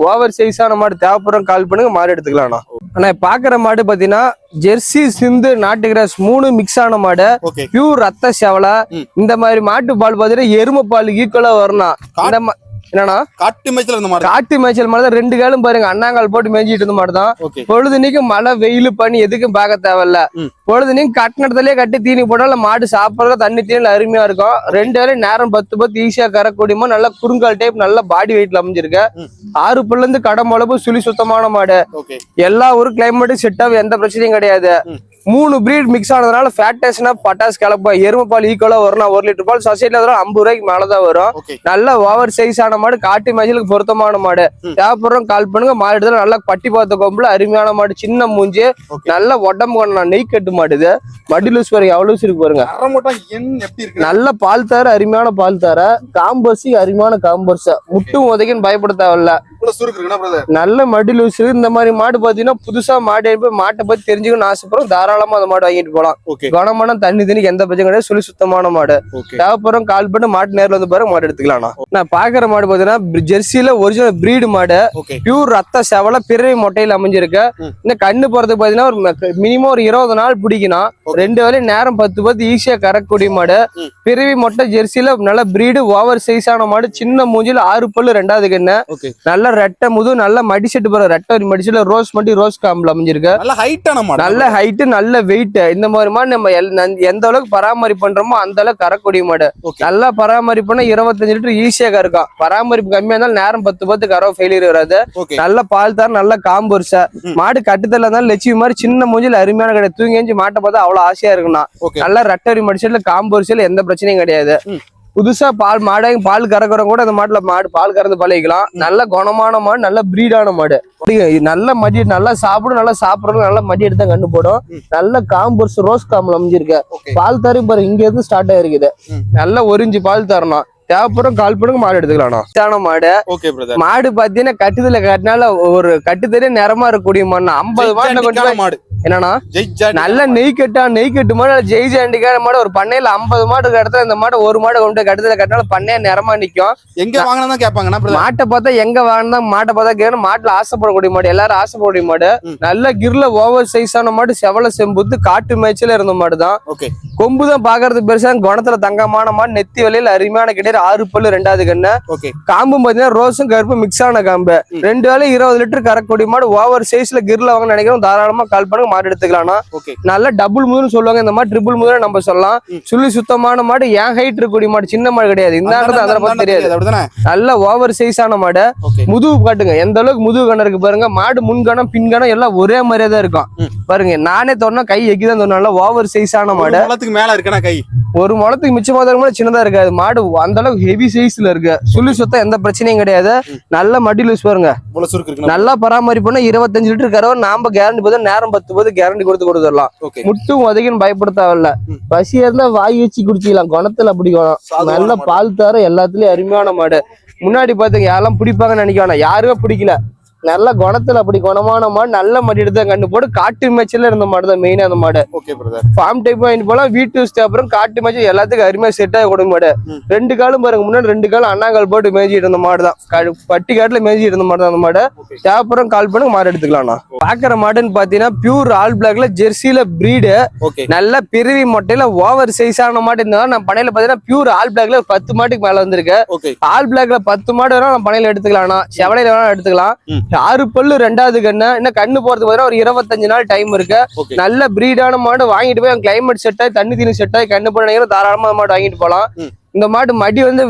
ஓவர் சைஸான மாடு. தேவைப்படுற கால் பண்ணுங்க, மாடு எடுத்துக்கலாம். ஆனா பாக்குற மாடு பாத்தீங்கன்னா ஜெர்சி, சிந்து, நாட்டு கிராஸ் 3 மிக்ஸ் ஆன மாடு. பியூர் ரத்த செவலை. இந்த மாதிரி மாட்டு பால் பாத்தீங்கன்னா எருமை பால் ஈக்குவலா வரணும். என்னன்னா காட்டு மேய்ச்சல் இருந்த மாதிரி, காட்டு மேய்ச்சல் மாதிரி 2 காலும் பாருங்க அண்ணாங்கால் போட்டு மேய்ஞ்சிட்டு இருந்த மாதிரி தான். பொழுதுனைக்கும் மழை வெயில் பண்ணி எதுக்கும் பார்க்க தேவையில்ல. பொழுதுனையும் கட்டினத்துலயே கட்டி தீனி போட்டாலும் மாடு சாப்பிடறதுக்கு தண்ணி தீனில அருமையா இருக்கும். 2 வேலையும் நேரம் 10 ஈஸியா கறக்கூடியமா நல்ல குறுங்கால் டைப், நல்ல பாடி வெயிட்ல அமைஞ்சிருக்கு. 6 பல்ல இருந்து கடம்பளவு சுழி சுத்தமான மாடு. எல்லா ஒரு கிளைமேட்டும் செட் ஆகும், எந்த பிரச்சனையும் கிடையாது. 3 பிரீட் மிக்ஸ் ஆனதுனால ஃபேட்டஸ்னா பட்டாஸ் கலப்பா. எருமை பால் ஈக்குவலா வரும். 1 லிட்டர் பால் சொசைட்டில 50 ரூபாய்க்கு மேலதான் வரும். நல்ல ஓவர் சைஸான மாடு, காட்டு மேய்ச்சலுக்கு பொருத்தமான மாடு. தேவைப்படுறோம் கால் பண்ணுங்க, மாடு எடுத்து நல்லா பட்டி பார்த்த கொம்புல அருமையான மாடு. சின்ன மூஞ்சி, நல்ல உடம்பு கொண்டா, நெய் கட்டு மாடு. இது மடி லூஸ் பாருங்க, எவ்வளவு இருக்கு பாருங்க. நல்ல பால் தர, அருமையான பால் தர. காம்பர்சி அருமையான காம்பர்ஸ். முட்டும் உதைக்குன்னு பயப்பட தேவையில்ல. நல்ல மடி லூஸ். இந்த மாதிரி மாடு பாத்தீங்கன்னா புதுசா மாடு மாட்டை பத்தி தெரிஞ்சுக்கணும்னு ஆசைப்படுறோம், தாராளமா அந்த மாடு வாங்கிட்டு போலாம். கனமான தண்ணி எந்த பிரச்சனை கிடையாது. சுழி சுத்தமான மாடு. தேவைப்படுறோம் கால் பண்ணி மாட்டு நேரில் வந்து பாருங்க, மாடு எடுத்துக்கலாம். நான் பாக்குற மாடு பாத்தீங்கன்னா ஜெர்சில ஒரிஜினல் பிரீடு மாடு. பியூர் ரத்த செவலை, பிறவி மொட்டையில அமைஞ்சிருக்கு. இந்த கண்ணு போறதுக்கு பாத்தீங்கன்னா மினிமம் ஒரு 20 நாள் பிடிக்கணும். 2 வேலை நேரம் 10 ஈஸியா கறக்கூடிய மாடு. பிறவி மொட்டை ஜெர்சில நல்ல பிரீடு, ஓவர் சைஸான மாடு. சின்ன மூஞ்சில 6 பல்லு, 2வது கண்ணு. நல்ல ரெட்டை முது, நல்ல மடி செட்டு போற ரெட்டை மடிச்சுல ரோஸ் மட்டி, ரோஸ் காம்புல அமைஞ்சிருக்கு. நல்ல ஹைட்டான மாடு. நல்ல ஹைட்டு, நல்ல வெயிட். இந்த மாதிரி மாடு நம்ம எந்த அளவுக்கு பராமரிப்பு பண்றோமோ அந்த அளவுக்கு கறக்கூடிய மாடு. நல்லா பராமரிப்புனா 25 லிட்டர் ஈஸியா கறக்கும். பராமரிப்பு கம்மியா இருந்தாலும் நேரம் 10 கறவை ஃபெயிலியர் வராது. நல்ல பால் தர, நல்ல காம்புரிச மாடு. கட்டுத்தல இருந்தாலும் லட்சுமி மாதிரி சின்ன மூஞ்சில அருமையான கிடையாது. தூங்கி எஞ்சி மாட்டை பார்த்தா அவ்வளவு ஆசையா இருக்குண்ணா. நல்லா ரெட்டரி மடிச்சதுல காம்புரிசையில எந்த பிரச்சனையும் கிடையாது. புதுசா பால் கறக்குறவங்க கூட அந்த மாடு பால் கறந்து பழகிக்கலாம். நல்ல குணமான மாடு, நல்ல பிரீடான மாடு. நல்ல மடி, நல்லா சாப்பிடும், நல்லா சாப்பிடறது, நல்ல மடி எடுத்தா கண்ணு போடும். நல்ல காம்புரிசு ரோஸ் காம்புல அமைஞ்சிருக்கு. பால் தரும் பாருங்க, இங்க இருந்து ஸ்டார்ட் ஆயிருக்குது. நல்ல 1 இன்ச்சு பால் தரணும். தேவைப்படும் கால் பண்ணுங்க மாடு எடுத்துக்கலாம். மாடு பாத்தீங்கன்னா கட்டுதல கட்டினால ஒரு கட்டுத்தறிய நிறமா இருக்கக்கூடிய மாடு. 50 மாடு கொண்டு மாடு என்னன்னா நல்ல நெய் கட்டு மாடு, ஜெய் ஜாண்டிக்கான மாடு. ஒரு பண்ணையில 50 மாடு கடத்த இந்த மாடு ஒரு மாடு கொண்டு கட்டுதல கட்டினால பண்ணையா நிறமா நிக்கும். எங்க வாங்கினா கேட்பாங்க. மாட்டை பார்த்தா எங்க வாங்கினா மாட்டை பார்த்தா கேட்கணும். மாட்டுல ஆசைப்படக்கூடிய மாடு, எல்லாரும் ஆசைப்படக்கூடிய மாடு. நல்ல கிர்ல ஓவர் சைஸான மாடு, செவல செம்புத்து காட்டு மேய்ச்சல இருந்த மாடு தான். கொம்பு தான் பாக்குறது பெருசா, குணத்துல தங்கமான மாடு. நெத்தி வலையில அருமையான கிடையாது. 6 பல்லு 2வது கண்ணு. காம்பும் பாத்தீங்கன்னா ரோஸும் கருப்பு மிக்ஸ் ஆன காம்பு. 2 வேலை 20 லிட்டர் கறக்கூடிய மாடு. ஓவர் சைஸ்ல கிர்ல வாங்க நினைக்கிறோம், தாராளமா கால் பண்ணுங்க மாடு எடுத்துக்கலாம். நல்ல டபுள் முதுன்னு சொல்லுவாங்க, இந்த மாதிரி ட்ரிபிள் முதுன்னு நம்ம சொல்லலாம். சுள்ளி சுத்தமான மாடு. ஏன் ஹைட் இருக்கக்கூடிய மாடு, சின்ன மாடு கிடையாது. இந்த அதை பத்தி தெரியாது. நல்ல ஓவர் சைஸான மாடு. முதுகு காட்டுங்க எந்த அளவுக்கு முதுகு கணம் இருக்கு பாருங்க. மாடு முன்கணம் பின்கணம் எல்லாம் ஒரே மாதிரியே தான் இருக்கும் பாருங்க. நானே தோணுனா கை எக்கிதான் தோணும். நல்ல ஓவர் சைஸான மாடு. மேல இருக்கா கை, ஒரு முளத்துக்கு மிச்சமா தான் சின்னதா இருக்காது. மாடு அந்த அளவுக்கு ஹெவி சைஸ்ல இருக்கு. சுள்ளி சுத்தம் எந்த பிரச்சனையும் கிடையாது. நல்ல மடி லூஸ் பாருங்க. நல்லா பராமரிப்புனா 25 லிட்டர் கறவை. நாம கேரண்டி போதும், நேரம் 10 கேரண்டி கொடுத்துடலாம். முட்டும் உதவின்னு பயப்பட தேவையில்ல. பசியா இருந்தா வாய் வச்சு குடிச்சிக்கலாம். குணத்துல அப்படி குணம். நல்ல பால் தர, எல்லாத்துலயும் அருமையான மாடு. முன்னாடி பாத்தீங்க யாரெல்லாம் பிடிப்பாங்கன்னு நினைக்கணும், யாருமே பிடிக்கல. நல்ல குணத்துல அப்படி குணமான மாடு. நல்ல மடி எடுத்து கண்டு போட்டு காட்டு மேய்ச்சல இருந்த மாடு தான் மெயினா அந்த மாடு. ஃபார்ம் டைப் வாங்கிட்டு போலாம். வீட்டு யூஸ் அப்புறம் காட்டு மேய்ச்சல் எல்லாத்துக்கும் அருமையா செட் ஆகி கொடுக்க மாடு. 2 காலும் பாருங்க, முன்னாடி 2 காலம் அண்ணாங்கால் போட்டு மேய்ச்சிட்டு இருந்த மாடு தான். பட்டி காட்டுல மேய்ச்சிட்டு இருந்த மாடு தான் அந்த மாடு. தேவைப்பறம் கால் பண்ணி மாடு எடுத்துக்கலாம்ண்ணா. பாக்குற மாடுன்னு பாத்தீங்கன்னா பியூர் ஆல் பிளாக்ல ஜெர்சில பிரீடு. நல்ல பிறவி மொட்டையில ஓவர் சைஸான மாடு. இருந்தாலும் நம்ம பனையில பாத்தீங்கன்னா பியூர் ஆல் பிளாக்ல 10 மாட்டுக்கு மேல வந்திருக்கு. ஆல் பிளாக்ல 10 மாடு வேணா நம்ம பனையில எடுத்துக்கலாம்ண்ணா. செவலையில வேணா எடுத்துக்கலாம். 6 பல்லு 2வது கண்ணு. இன்னும் கண்ணு போறதுக்கு ஒரு 25 நாள் டைம் இருக்கு. நல்ல பிரீடான மாடு. வாங்கிட்டு போய் கிளைமேட் செட் ஆகி, தண்ணி தீனி செட் ஆகி, கண்ணு போன தாராளமா மாடு வாங்கிட்டு போலாம். இந்த மாடு மடி வந்து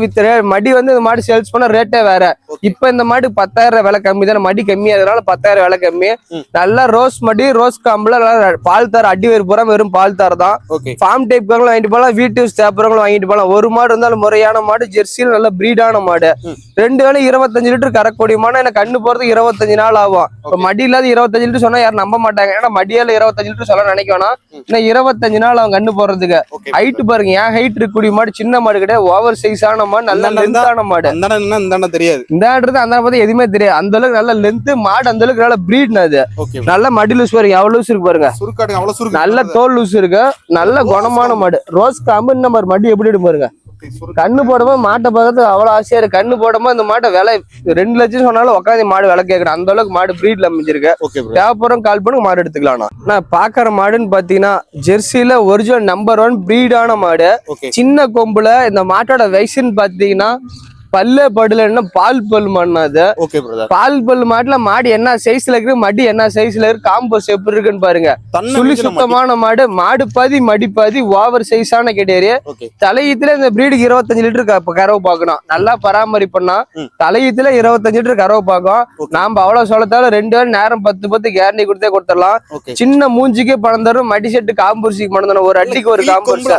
மடி வந்து இந்த மாடு சேல்ஸ் பண்ண ரேட்டே வேற. இப்ப இந்த மாடு 10,000 விலை கம்மி தானே. மடி கம்மியா இருக்கிறதுனால 10,000 விலை கம்மி. நல்லா ரோஸ் மடி, ரோஸ் காம்புல பால் தர. அடி வேறு பூரா வெறும் பால் தர தான். ஃபார்ம் டைப் வாங்கிட்டு போலாம். வீட்டு தேப்பறவங்களும் வாங்கிட்டு போலாம். ஒரு மாடு இருந்தாலும் முறையான மாடு. ஜெர்சியில் நல்ல பிரீடான மாடு. 2 வேலை 25 லிட்டர் கறக்கூடிய மாடு. எனக்கு கண்ணு போறது 25 நாள் ஆகும். இப்ப மடி இல்லாத 25 லிட்டர் சொன்னா யாரும் நம்ப மாட்டாங்க. ஏன்னா மடியால 25 லிட்டர் சொல்ல நினைக்கணும். இன்னும் 25 நாள் அவன் கண்ணு போறதுக்கு. ஹைட் பாருங்க, ஏன் ஹைட் இருக்கக்கூடிய மாடு. சின்ன மாடு கிடையாது, ஓவர் சைஸான மாடு. நல்ல லென்த்தான மாடு. தெரியாது இந்த அந்த பார்த்தா எதுவுமே தெரியாது. அந்த அளவுக்கு நல்ல லென்த் மாடு. அந்த அளவுக்கு நல்ல பிரீட் அது. நல்ல மடி லூஸ் பாருங்க, எவ்வளவு லூஸ் இருக்கு பாருங்க. நல்ல தோல் லூஸ் இருக்கு. நல்ல குணமான மாடு. ரோஸ் காம்பு இந்த மாதிரி மடி எப்படி இருக்கு பாருங்க. கண்ணு போடும்போது மாட்டை பார்க்கறது அவ்வளவு ஆசையா இருக்கு. கண்ணு போடும்போது இந்த மாட்டை விலை 2 லட்சம் சொன்னாலும் உட்காந்து மாடு விலை கேட்கறேன். அந்த அளவுக்கு மாடு பிரீட்ல அமைஞ்சிருக்கு. தேவைப்படும் கால் பண்ணி மாடு எடுத்துக்கலாம். நான் பாக்குற மாடுன்னு பாத்தீங்கன்னா ஜெர்சில ஒரிஜினல் நம்பர் 1 பிரீடான மாடு. சின்ன கொம்புல இந்த மாட்டோட வயசுன்னு பாத்தீங்கன்னா பல்லே படுல என்ன பால் பல் மண்ணா அது. பால் பல் மாட்டுல மாடு என்ன சைஸ்ல இருக்கு, மடி என்ன சைஸ்ல இருக்கு, காம்போஸ் எப்படி இருக்குன்னு பாருங்க. சுள்ளி சுத்தமான மாடு. மாடு பாதி மடி பாதி. ஓவர் சைஸான கேட்டேரி. தலையீத்துல இந்த பிரீடுக்கு 25 லிட்டர் கறவை பார்க்கணும். நல்லா பராமரிப்புனா தலையீத்துல 25 லிட்டர் கறவை பார்க்கும். நாம அவ்வளவு சொல்லத்தால 2 வேலை நேரம் 10 கேரண்டி கொடுத்துடலாம். சின்ன மூஞ்சிக்கே பணம் தரும். மடி செட்டு காம்பூர்சிக்கு பணம் தரும். ஒரு அடிக்கு ஒரு காம்பூர்ஸ்.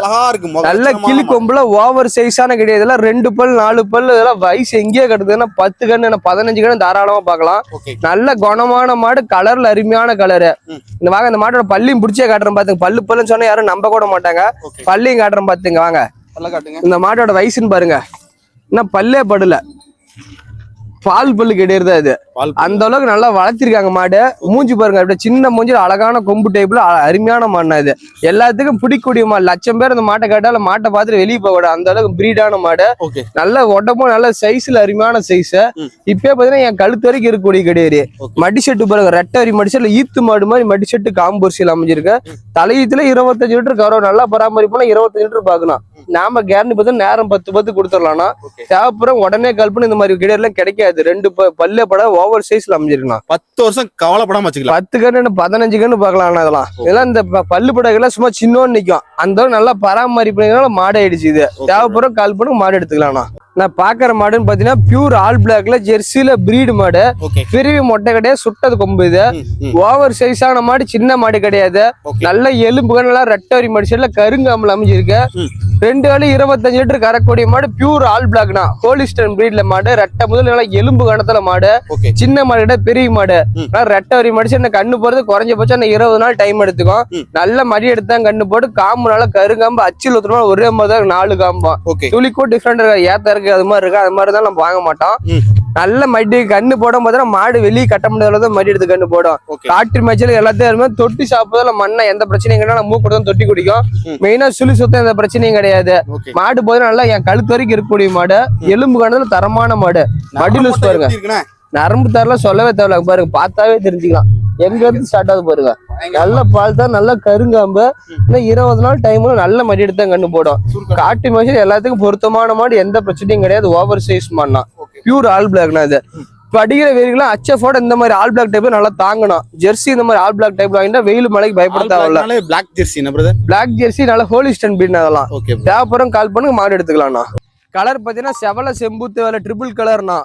நல்ல கிளி கொம்புல ஓவர் சைஸான கிடையாது. இதெல்லாம் 2 பல் 4 பல். வயசு எங்கேயே கட்டுதுன்னா 10 கண்ணு 15 கண்ணு தாராளமா பாக்கலாம். நல்ல குணமான மாடு. கலர்ல அருமையான கலரு. இந்த வாங்க, இந்த மாட்டோட பள்ளியும் பிடிச்சே காட்டுறேன் பாத்துங்க. பல்லுன்னு சொன்னா யாரும் நம்ப கூட மாட்டாங்க. பள்ளியும் காட்டுறேன் பாத்துங்க வாங்க. இந்த மாட்டோட வயசுன்னு பாருங்க. இன்னும் பல்லே படல. பால் பல்லு கிடையாது அது. அந்த அளவுக்கு நல்லா வளர்த்திருக்காங்க மாடு. மூஞ்சி பாருங்க, அப்படியே சின்ன மூஞ்சி, அழகான கொம்பு டைப்ல அருமையான மாடு. இது எல்லாத்துக்கும் பிடிக்கக்கூடிய மாடு. லட்சம் பேர் இந்த மாட்டை கேட்டாலும் மாட்டை பார்த்துட்டு வெளியே போக கூடாது. அந்த அளவுக்கு பிரீடான மாடு. நல்ல உடம்பும் நல்ல சைஸ்ல அருமையான சைஸ். இப்பயே பாத்தீங்கன்னா என் கழுத்து வரைக்கும் இருக்கக்கூடிய கிடையாது. மடி செட்டு பாருங்க, ரெட்டரி மடி செட்டு. ஈத்து மாடு மாதிரி மடி செட்டு காம்பூர்சியில் அமைஞ்சிருக்கு. தலையீத்துல 25 லிட்டர் கறவை. நல்லா பராமரிப்புனா 25 லிட்டர் பாக்கணும். நாம கேரண்டி பார்த்தா நேரம் 10 கொடுத்துடலாம்னா தேவைப்புறம் உடனே கால் பண்ணி இந்த மாதிரி கிடையாது கிடைக்காது. 2 பல்லே பட ஓவர் சைஸ்ல அமைஞ்சிருக்கலாம். 10 வருஷம் கவலைப்படாம வச்சுக்கலாம். 10 கண்ணு 15 கண்ணு பார்க்கலாம். இதெல்லாம் இந்த பல்லு படகுலாம் சும்மா சின்னோன்னு நிக்கும். அந்த நல்லா பராமரிப்பு மாடு ஆயிடுச்சு. இது தேவைப்புறம் கால் பண்ணி மாடு எடுத்துக்கலாம்ண்ணா. நான் பாக்குற மாடுன்னு பாத்தீங்கன்னா பியூர் ஆல் பிளாக்ல ஜெர்சில பிரீடு மாடு. பிரிவி மொட்டை கிடையாது, சுட்டது கொம்பு. இது ஓவர் சைஸான மாடு, சின்ன மாடு கிடையாது. நல்ல எலும்புகள் நல்லா ரெட்டவரி மடிச்சல கருங்காமல் அமைஞ்சிருக்கு. 2 வேலை 25 லிட்டர் கறக்கூடிய மாடு. பியூர் ஆல் பிளாக்னா ஹோலிஸ்டன் பிரீட்ல மாடு. ரெட்டை முதல் நல்லா எலும்பு கணத்துல மாடு. சின்ன மாடு கிடையாது, பெரிய மாடு. ரெட்டவரி மடிச்சு என்ன கண்ணு போறது குறைஞ்சபட்சம் 20 நாள் டைம் எடுத்துக்கும். நல்ல மடி எடுத்தான் கண்ணு போட்டு காம்பு நல்லா கருங்காம்பு அச்சில் ஊத்துறோம். ஒரே மாதிரி தான் 4 காம்பம். துளிக்கும் டிஃப்ரெண்ட் இருக்கா, ஏத்த அது மாதிரி இருக்கு. அது மாதிரி தான் நம்ம வாங்க மாட்டோம். நல்ல மடி கண்ணு போடும் போது மாடு வெளியே கட்ட முடியாத மடி எடுத்து கண்ணு போடும். காட்டு மேய்ச்சல் எல்லாத்தையும் தொட்டி சாப்பிடுறதுல மண்ணை எந்த பிரச்சனையும் கிடையாது. மூக்கு தான் தொட்டி குடிக்கும். மெயினா சுழி சுத்தம் எந்த பிரச்சனையும் கிடையாது. மாடு போது நல்லா என் கழுத்து வரைக்கும் இருக்கக்கூடிய மாடு. எலும்பு காணதுல தரமான மாடு. மடி லூஸ் பாருங்க, நரம்பு தரல சொல்லவே தேவையில்ல. பாருங்க பார்த்தாவே தெரிஞ்சுக்கலாம் எங்க இருந்து ஸ்டார்ட் ஆகுது பாருங்க. நல்ல பால் தான், நல்ல கருங்காம்பு. 20 நாள் டைம்ல நல்ல மடி எடுத்தா கண்ணு போடும். காட்டு மேய்ச்சல் எல்லாத்துக்கும் பொருத்தமான மாடு, எந்த பிரச்சனையும் கிடையாது. ஓவர் சைஸ் மாடுனா பியூர் ஆல் பிளாக்னா. இது இப்ப அடிக்கிற வெயிலுக்குலாம் HF இந்த மாதிரி ஆல் பிளாக் டைப்ல நல்லா தாங்கணும். ஜெர்சி இந்த மாதிரி ஆல் பிளாக் டைப்ல வாங்கிட்டா வெயில் மழைக்கு பயப்பட தேவையில்ல. பிளாக் ஜெர்சி பிளாக் ஜெர்சி நல்ல ஹோலிஸ்டன் பீட். அதெல்லாம் தேவைப்படும் கால் பண்ணுங்க மாடு எடுத்துக்கலாம்ண்ணா. கலர் பாத்தீங்கன்னா செவல செம்பூத்து வேலை ட்ரிபிள் கலர்னா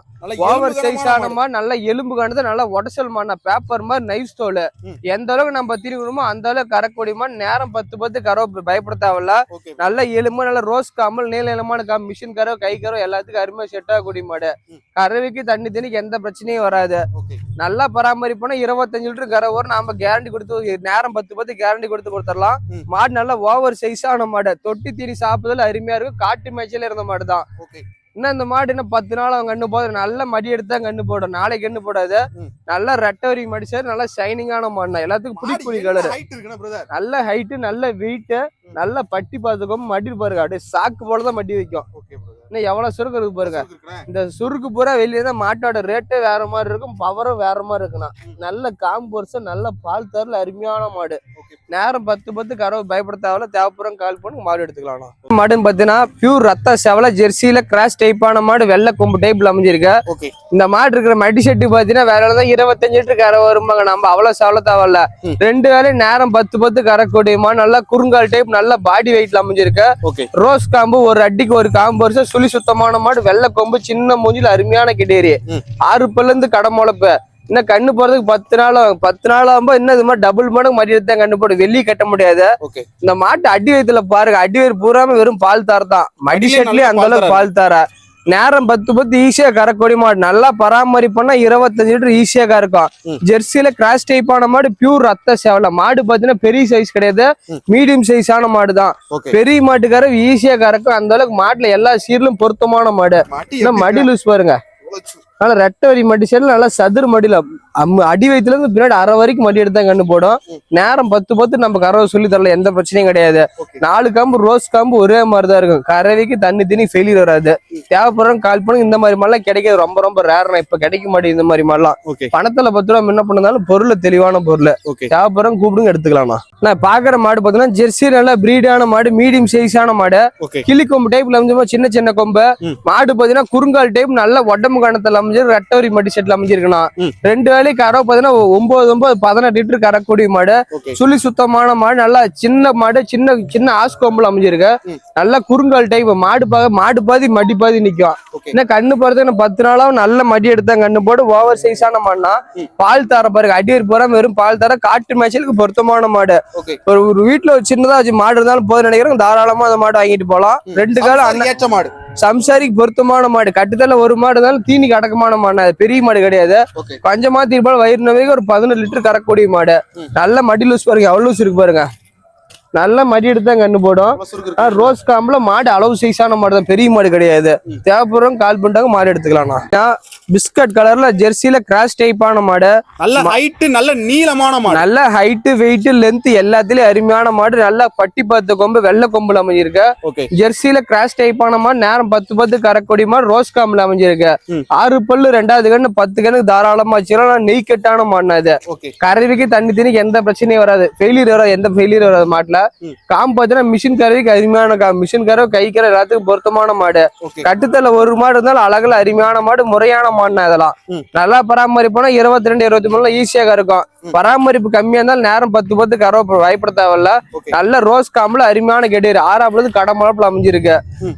ஓவர் சைஸ் ஆனமா நல்ல எலும்பு காணுது. நல்லா உடச்சல் மாடினா பேப்பர் மாதிரி நைஃப் ஸ்டோல். எந்த அளவுக்கு நம்ம திரும்பணுமோ அந்த அளவுக்கு கறக்கூடியமா. நேரம் 10 கறவை பயப்பட தேவையில்ல. நல்ல எலும்பு நல்ல ரோஸ் காமல் நீள நிலமான காம் மிஷின் கறவை கை கறவை எல்லாத்துக்கும் அருமையா செட் ஆகக்கூடிய மாடு. கறவைக்கு தண்ணி தண்ணிக்கு எந்த பிரச்சனையும் வராது. நல்லா பராமரிப்போனா 25 லிட்டர் கறவை வரும். நாம கேரண்டி கொடுத்து நேரம் 10 கேரண்டி கொடுத்துடலாம். மாடு நல்லா ஓவர் சைஸ் ஆன மாடு. தொட்டி தீனி சாப்பிடுறதுல அருமையா இருக்கும். காட்டு மேய்ச்சல இருந்த மாடு தான். இன்னும் இந்த மாடு இன்னும் 10 நாள் அவன் கண்ணு போது நல்ல மடி எடுத்தா கண்ணு போடும். நாளைக்கு கண்ணு போடாது. நல்லா ரெட்டவரி மடிச்சாரு. நல்லா ஷைனிங்கான மாடுனா எல்லாத்துக்கும் பிடிக்கூடிய கலர். நல்ல ஹைட்டு, நல்ல வெயிட், நல்ல பட்டி பார்த்துக்கோ. மடி பாருங்க அப்படியே சாக்கு போலதான் மடி வைக்கும். இன்னும் எவ்வளவு சுருக்கு இருக்கு பாருங்க. இந்த சுருக்கு பூரா வெளியே தான். மாட்டோட ரேட்டே வேற மாதிரி இருக்கும், பவரும் வேற மாதிரி இருக்குண்ணா. நல்ல காம்பர்ஸ், நல்ல பால் தரல அருமையான மாடு. நேரம் 10 கறவை பயப்பட தேவையில்ல. தேவைப்புறம் கால் பண்ணி மாடு எடுத்துக்கலாம். மாடுன்னு பாத்தீங்கன்னா பியூர் ரத்த செவல ஜெர்சியில கிராஸ் டைப்பான மாடு. வெள்ளை கொம்பு டைப்ல அமைஞ்சிருக்கு. இந்த மாடு இருக்கிற மடி செட்டு பாத்தீங்கன்னா வேற தான் 25 லிட்டர் கறவை வரும்பாங்க. நம்ம அவ்வளவு செவல தேவையில்ல. 2 வேலையும் நேரம் 10 கறக்கூடிய மாடு. நல்லா குறுங்கால் டைப், நல்ல பாடி வெயிட்ல அமைஞ்சிருக்கு. ரோஸ் காம்பு ஒரு அடிக்கு ஒரு காம்பு. சுழி சுத்தமான மாடு. வெள்ளை கொம்பு, சின்ன மூஞ்சில அருமையான கிட்டேரி. 6 பல்ல இருந்து கடமுளப்பு. இன்னும் கண்ணு போறதுக்கு 10 நாள் ஆகும்போது இன்னும் இது மாதிரி டபுள் மடங்கு மடி எடுத்தா கண்ணு போடு. வெளியே கட்ட முடியாது. இந்த மாட்டு அடி வயிற்றுல பாருங்க. அடி வயிறு பூராம வெறும் பால் தாரதான். மடி செட்லயே அந்த அளவுக்கு பால் தார. நேரம் 10 ஈஸியா கறக்கூடிய மாடு. நல்லா பராமரிப்புனா 25 லிட்டர் ஈஸியா கறக்கும். ஜெர்சியில கிராஸ் டைப்பான மாடு. பியூர் ரத்த சேவல மாடு பாத்தீங்கன்னா பெரிய சைஸ் கிடையாது, மீடியம் சைஸான மாடு தான். பெரிய மாட்டுக்கார ஈஸியா கறக்கும். அந்த அளவுக்கு மாட்டுல எல்லா சீர்லும் பொருத்தமான மாடு. மடி லூஸ் பாருங்க. நல்லா ரெட்டவரி மடி செல்ல நல்லா சதுர் மடியில அடி வயிற்றுல இருந்து பின்னாடி அரை வரைக்கும் மடி எடுத்தா கண்ணு போடும். நேரம் 10 நம்ம கறவை சொல்லி தரல, எந்த பிரச்சனையும் கிடையாது. 4 காம்பு ரோஸ் காம்பு ஒரே மாதிரிதான் இருக்கும். கறவைக்கு தண்ணி தண்ணி ஃபெயிலியர் வராது. தேவைப்படுறோம் கால் பண்ணி. இந்த மாதிரி மாதிரிலாம் கிடைக்கிறது ரொம்ப ரொம்ப ரேர்னா. இப்ப கிடைக்க மாட்டேங்குது இந்த மாதிரி மாதிரிலாம். பணத்துல 10 ரூபா என்ன பண்ணாலும் பொருள் தெளிவான பொருள். தேவைப்படுறோம் கூப்பிடுங்க எடுத்துக்கலாம்ண்ணா. நான் பாக்குற மாடு பாத்தீங்கன்னா ஜெர்சி நல்லா பிரீடான மாடு. மீடியம் சைஸான மாடு. கிளி கொம்பு டைப்ல அமைஞ்சு சின்ன சின்ன கொம்பு மாடு பாத்தீங்கன்னா குறுங்கால் டைப். நல்ல உடம்பு கணத்துல அமைஞ்சு ரெட்டவரி மடி செட்ல அமைஞ்சிருக்கணும். 2 வேலை கறவை பாத்தீங்கன்னா 9-18 லிட்டர் கறக்கூடிய மாடு. சுழி சுத்தமான மாடு. நல்லா சின்ன மாடு, சின்ன ஆஸ்கொம்புல அமைஞ்சிருக்கு. நல்லா குறுங்கால் டைப் மாடு பாதி மடி பாதி நிக்கும். இன்னும் கண்ணு போறதுக்கு 10 நாளாவும் நல்ல மடி எடுத்தா கண்ணு போடு. ஓவர் சைஸான மாடுனா பால் தர பாருங்க. அடியர் போற வெறும் பால் தர. காட்டு மேய்ச்சலுக்கு பொருத்தமான மாடு. ஒரு வீட்டுல ஒரு சின்னதா மாடு இருந்தாலும் போது நினைக்கிறேன். தாராளமா அந்த மாடு வாங்கிட்டு போலாம். 2 காலம் மாடு. சம்சாரிக்கு பொருத்தமான மாடு. கட்டுதல ஒரு மாடு இருந்தாலும் தீனி அடக்கமான மாடு. அது பெரிய மாடு கிடையாது. கொஞ்சமா தீர்ப்பால் வயிறு நோய்க்கு ஒரு 11 லிட்டர் கறக்கூடிய மாடு. நல்ல மடி லூஸ் பாருங்க. எவ்வளவு லூஸ் இருக்கு பாருங்க. நல்ல மடி எடுத்தா கண்ணு போடும். ரோஸ் காம்புல மாடு அளவு சைஸான மாடு தான், பெரிய மாடு கிடையாது. தேவைப்படுறவங்க கால் பண்ணிட்டாங்க மாடு எடுத்துக்கலாம்ண்ணா. பிஸ்கட் கலர்ல ஜெர்சியில கிராஸ் டைப்பான மாடு. நல்ல ஹைட், நல்ல நீளமான மாடு. நல்ல ஹைட், வெயிட், லென்த் எல்லாத்துலயும் அருமையான மாடு. நல்லா பட்டி பார்த்த கொம்பு, வெள்ளை கொம்புல அமைஞ்சிருக்கு. ஜெர்சியில கிராஸ் டைப்பான மாடு. நேரம் 10 கறக்கூடிய மாடு. ரோஸ் காம்புல அமைஞ்சிருக்கு. 6 பல்லு 2வது கண்ணு 10 கண்ணு தாராளமா வச்சுக்கலாம். நெய் கட்டான மாடுனா இது. கறவைக்கு தண்ணி தண்ணிக்கு எந்த பிரச்சனையும் வராது. ஃபெயிலியர் வராது. எந்த ஃபெயிலியர் வராது மாட்டுல. காம்பு பாத்தீங்கன்னா மிஷின் கறவைக்கு அருமையான மிஷின் கறவை கைக்கிற எல்லாத்துக்கும் பொருத்தமான மாடு. கட்டுத்தல ஒரு மாடு இருந்தாலும் அழகுல அருமையான மாடு, முறையான மாடுனா இதெல்லாம். நல்லா பராமரிப்போனா 22, 23 ஈஸியாக இருக்கும். பராமரிப்பு கம்மியா இருந்தாலும் நேரம் 10 கறவை பயப்பட தேவையில்ல. நல்ல ரோஸ் காம்புல அருமையான கெடேரி 6 கடமளப்புல அமைஞ்சிருக்கு.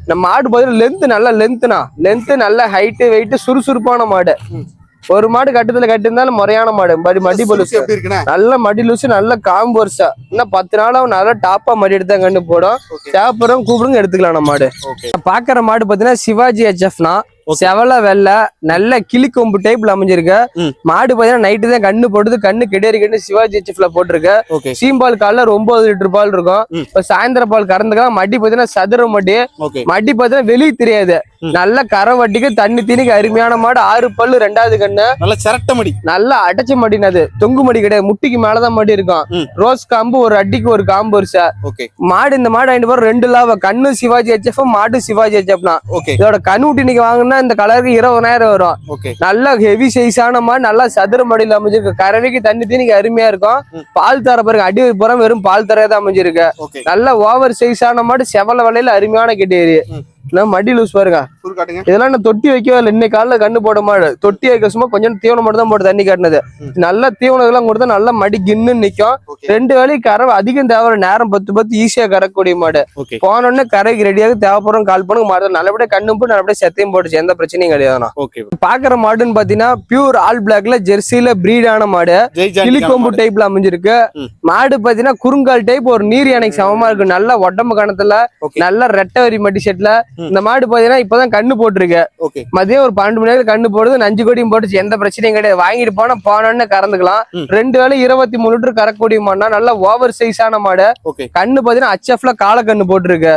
நம்ம மாடு பாத்தீங்கன்னா லென்த் நல்ல ஹைட்டு வெயிட் சுறுசுறுப்பான மாடு. ஒரு மாடு கட்டத்துல கட்டிருந்தாலும் முறையான மாடு. மடி பலுசு நல்ல மடி லூசு, நல்ல காம்பு வருஷம். இன்னும் 10 நாள் நல்லா டாப்பா மடி எடுத்தா கண்டு போடும். தேவைப்படுறோம் கூப்பிடுங்க எடுத்துக்கலாம். நம்ம மாடு பாக்குற மாடு பாத்தீங்கன்னா சிவாஜி HFனா செவல வெள்ளை நல்ல கிளிக்கொம்பு டைப்ல அமைஞ்சிருக்கு. மாடு பாத்தீங்கன்னா நைட்டு தான் கண்ணு போடுது. கண்ணு கெடேரி சிவாஜி HFல போட்டிருக்கு. சீம்பால் கால்ல 9 லிட்டர் பால் இருக்கும். இப்ப சாயந்தர பால் கறந்துக்கலாம். மடி பாத்தீங்கன்னா சதுர மடி பாத்தீங்கன்னா வெளியே தெரியாது. நல்ல கரை வட்டிக்கு தண்ணி தீனிக்கு அருமையான மாடு. 6 பல்லு 2வது கண்ணு நல்ல சிரட்ட மடி, நல்லா அடைச்ச மடினது. தொங்கு மடி கிடையாது, முட்டிக்கு மேலதான் மடி இருக்கும். ரோஸ் காம்பு ஒரு அடிக்கு ஒரு காம்பு வருஷா மாடு. இந்த மாடு 2 லாவ கண்ணு சிவாஜி HF, மாடு சிவாஜி HFனா. இதோட கண்ணுட்டி இன்னைக்கு வாங்கினா இந்த கலருக்கு 20,000 வரும். நல்ல ஹெவி சைஸான மாடு, நல்லா சதுர மடியில அமைஞ்சிருக்கு. கறவைக்கு தண்ணி தீனிக்கு அருமையா இருக்கும். பால் தர பாருங்க, அடி புறம் வெறும் பால் தரையதான் அமைஞ்சிருக்கு. நல்ல ஓவர் சைஸான மாடு, செவல வலையில அருமையான கெட்டேரி. மடி லூஸ் பாருங்க. இதெல்லாம் நான் தொட்டி வைக்கவே இல்லை. இன்னைக்கு காலைல கண்ணு போட மாடு தொட்டி வைக்க சும்மா கொஞ்சம் தீவனம் மட்டும் தான் போட்டு தண்ணி காட்டினது. நல்ல தீவனம் எல்லாம் கொடுத்தா நல்ல மடி கின்னு நிக்கும். 2 வேளைக்கு கறவை அதிகம் தேவை. நேரம் 10 ஈஸியா கறக்கூடிய மாடு. போனோடனே கரைக்கு ரெடியாக தேவைப்படுறோம் கால் பண்ணுங்க. மாடு நல்லபடியா கண்ணு போட்டு நல்லபடியா செத்தையும் போட்டுச்சு. எந்த பிரச்சனையும் கிடையாதுண்ணா. பாக்குற மாடுன்னு பாத்தீங்கன்னா பியூர் ஆல் பிளாக்ல ஜெர்சில பிரீடான மாடு. கிளிக்கொம்பு டைப்ல அமைஞ்சிருக்கு. மாடு பாத்தீங்கன்னா குறுங்கால் டைப், ஒரு நீர் யானைக்கு சமமா இருக்கு. நல்ல உடம்பு கணத்துல நல்ல ரெட்டை வரி மடி செட்ல. இந்த மாடு பாத்தீங்கன்னா இப்பதான் கண்ணு போட்டுருக்கு. மதியம் ஒரு 12 மணி நேரம் கண்ணு போடுது. 5 கோடியும் போட்டுச்சு. எந்த பிரச்சனையும் கிடையாது. வாங்கிட்டு போனோன்னு கறந்துக்கலாம். 2 வேளை 23 லிட்டர் கறக்கூடிய மாடுனா நல்ல ஓவர் சைஸான மாடு. கண்ணு பாத்தீங்கன்னா HFல கால கண்ணு போட்டுருக்கு.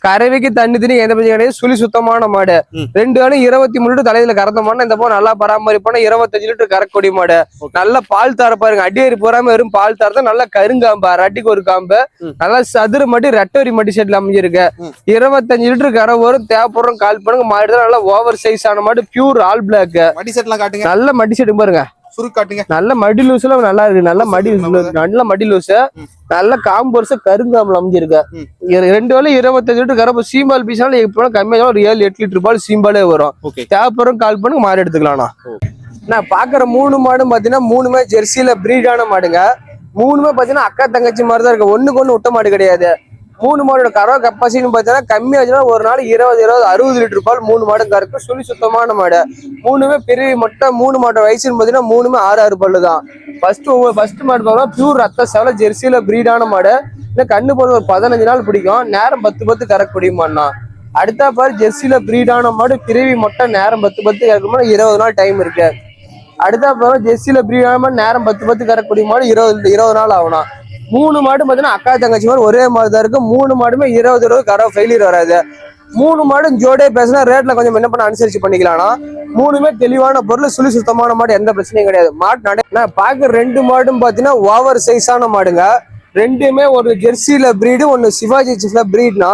கறவைக்கு தண்ணி தண்ணி எந்த பிரச்சனையும் கிடையாது. சுழி சுத்தமான மாடு. 2 வேளை 23 லிட்டர் தலையில கறந்த மாடு. இந்த போன நல்லா பராமரிப்பான 25 லிட்டர் கறக்கூடிய மாடு. நல்ல பால் தர பாருங்க. அடியேறி போறாம வெறும் பால் தரத நல்ல கருங்காம்பு, அடிக்கு ஒரு காம்பு. நல்லா சதுர மடி ரெட்டவரி மடி செட்ல அமைஞ்சிருக்கு. 25 லிட்டர் கரை வரும். தேவைப்படுறோம் கால் பண்ணுங்க. மாடு நல்லா ஓவர் சைஸ் ஆன மாடு. பியூர் ஆல் பிளாக் மடி செட்லாம் காட்டுங்க. நல்ல மடி செட் பாருங்க. சுருக்காட்டுங்க. நல்ல மடி லூஸ்ல நல்லா இருக்கு. நல்ல மடி லூஸ் நல்ல காம்பு கருங்காம்புல அமைஞ்சிருக்கு. 2 வேளை 25 லிட்டர் கரை. சீம்பால் பீஸ்னால எப்போ கம்மியாக ஒரு 7-8 லிட்டர் பால் சீம்பாலே வரும். தேவைப்படுறோம் கால் பண்ணுங்க. மாடு எடுத்துக்கலாம்ண்ணா. நான் பாக்குற 3 மாடும் பாத்தீங்கன்னா 3மே ஜெர்சில பிரீடான மாடுங்க. 3மே பாத்தீங்கன்னா அக்கா தங்கச்சி மாதிரி தான் இருக்கு. ஒண்ணுக்கு ஒண்ணு விட்ட மாடு கிடையாது. 3 மாடோட கறவை கெப்பாசிட்டின்னு பார்த்தீங்கன்னா கம்மியா வச்சுன்னா ஒரு நாள் 20-60 லிட்டர் பால் 3 மாடும் கறக்கும். சுழி சுத்தமான மாடு. 3மே பெரிய மொட்டை. 3 மாட்டோட வயசுன்னு பார்த்தீங்கன்னா 3மே 6 பல்லு தான். ஃபர்ஸ்ட் மாடு பார்த்தோம்னா பியூர் ரத்த சேவல ஜெர்சியில பிரீடான மாடு. இன்னும் கண்ணு போடுறது ஒரு 15 நாள் பிடிக்கும். நேரம் 10 கறக்கக்கூடிய மாடுனா. அடுத்த பாரு ஜெர்சியில பிரீடான மாடு. பிறவி மொட்டை. நேரம் 10 கறக்கணும்னா 20 நாள் டைம் இருக்கு. அடுத்த பாரு ஜெர்சியில பிரீடான மாடு. நேரம் 10 கறக்கக்கூடிய மாடு. 20 நாள் ஆகணும். 3 மாடு பார்த்தீங்கன்னா அக்கா தங்கச்சி மாதிரி ஒரே மாதிரி தான் இருக்கு. 3 மாடுமே 20 கறவை ஃபெயிலியர் வராது. 3 மாடும் ஜோடியே பேசினா ரேட்ல கொஞ்சம் என்ன பண்ண அனுசரிச்சு பண்ணிக்கலாம். 3மே தெளிவான பொருள். சுழி சுத்தமான மாடு. எந்த பிரச்சனையும் கிடையாது. மாடு நான் பாக்க 2 மாடும் பாத்தீங்கன்னா ஓவர் சைஸான மாடுங்க. 2மே ஒரு ஜெர்சியில பிரீடு, ஒன்னு சிவாஜி HFல பிரீட்னா.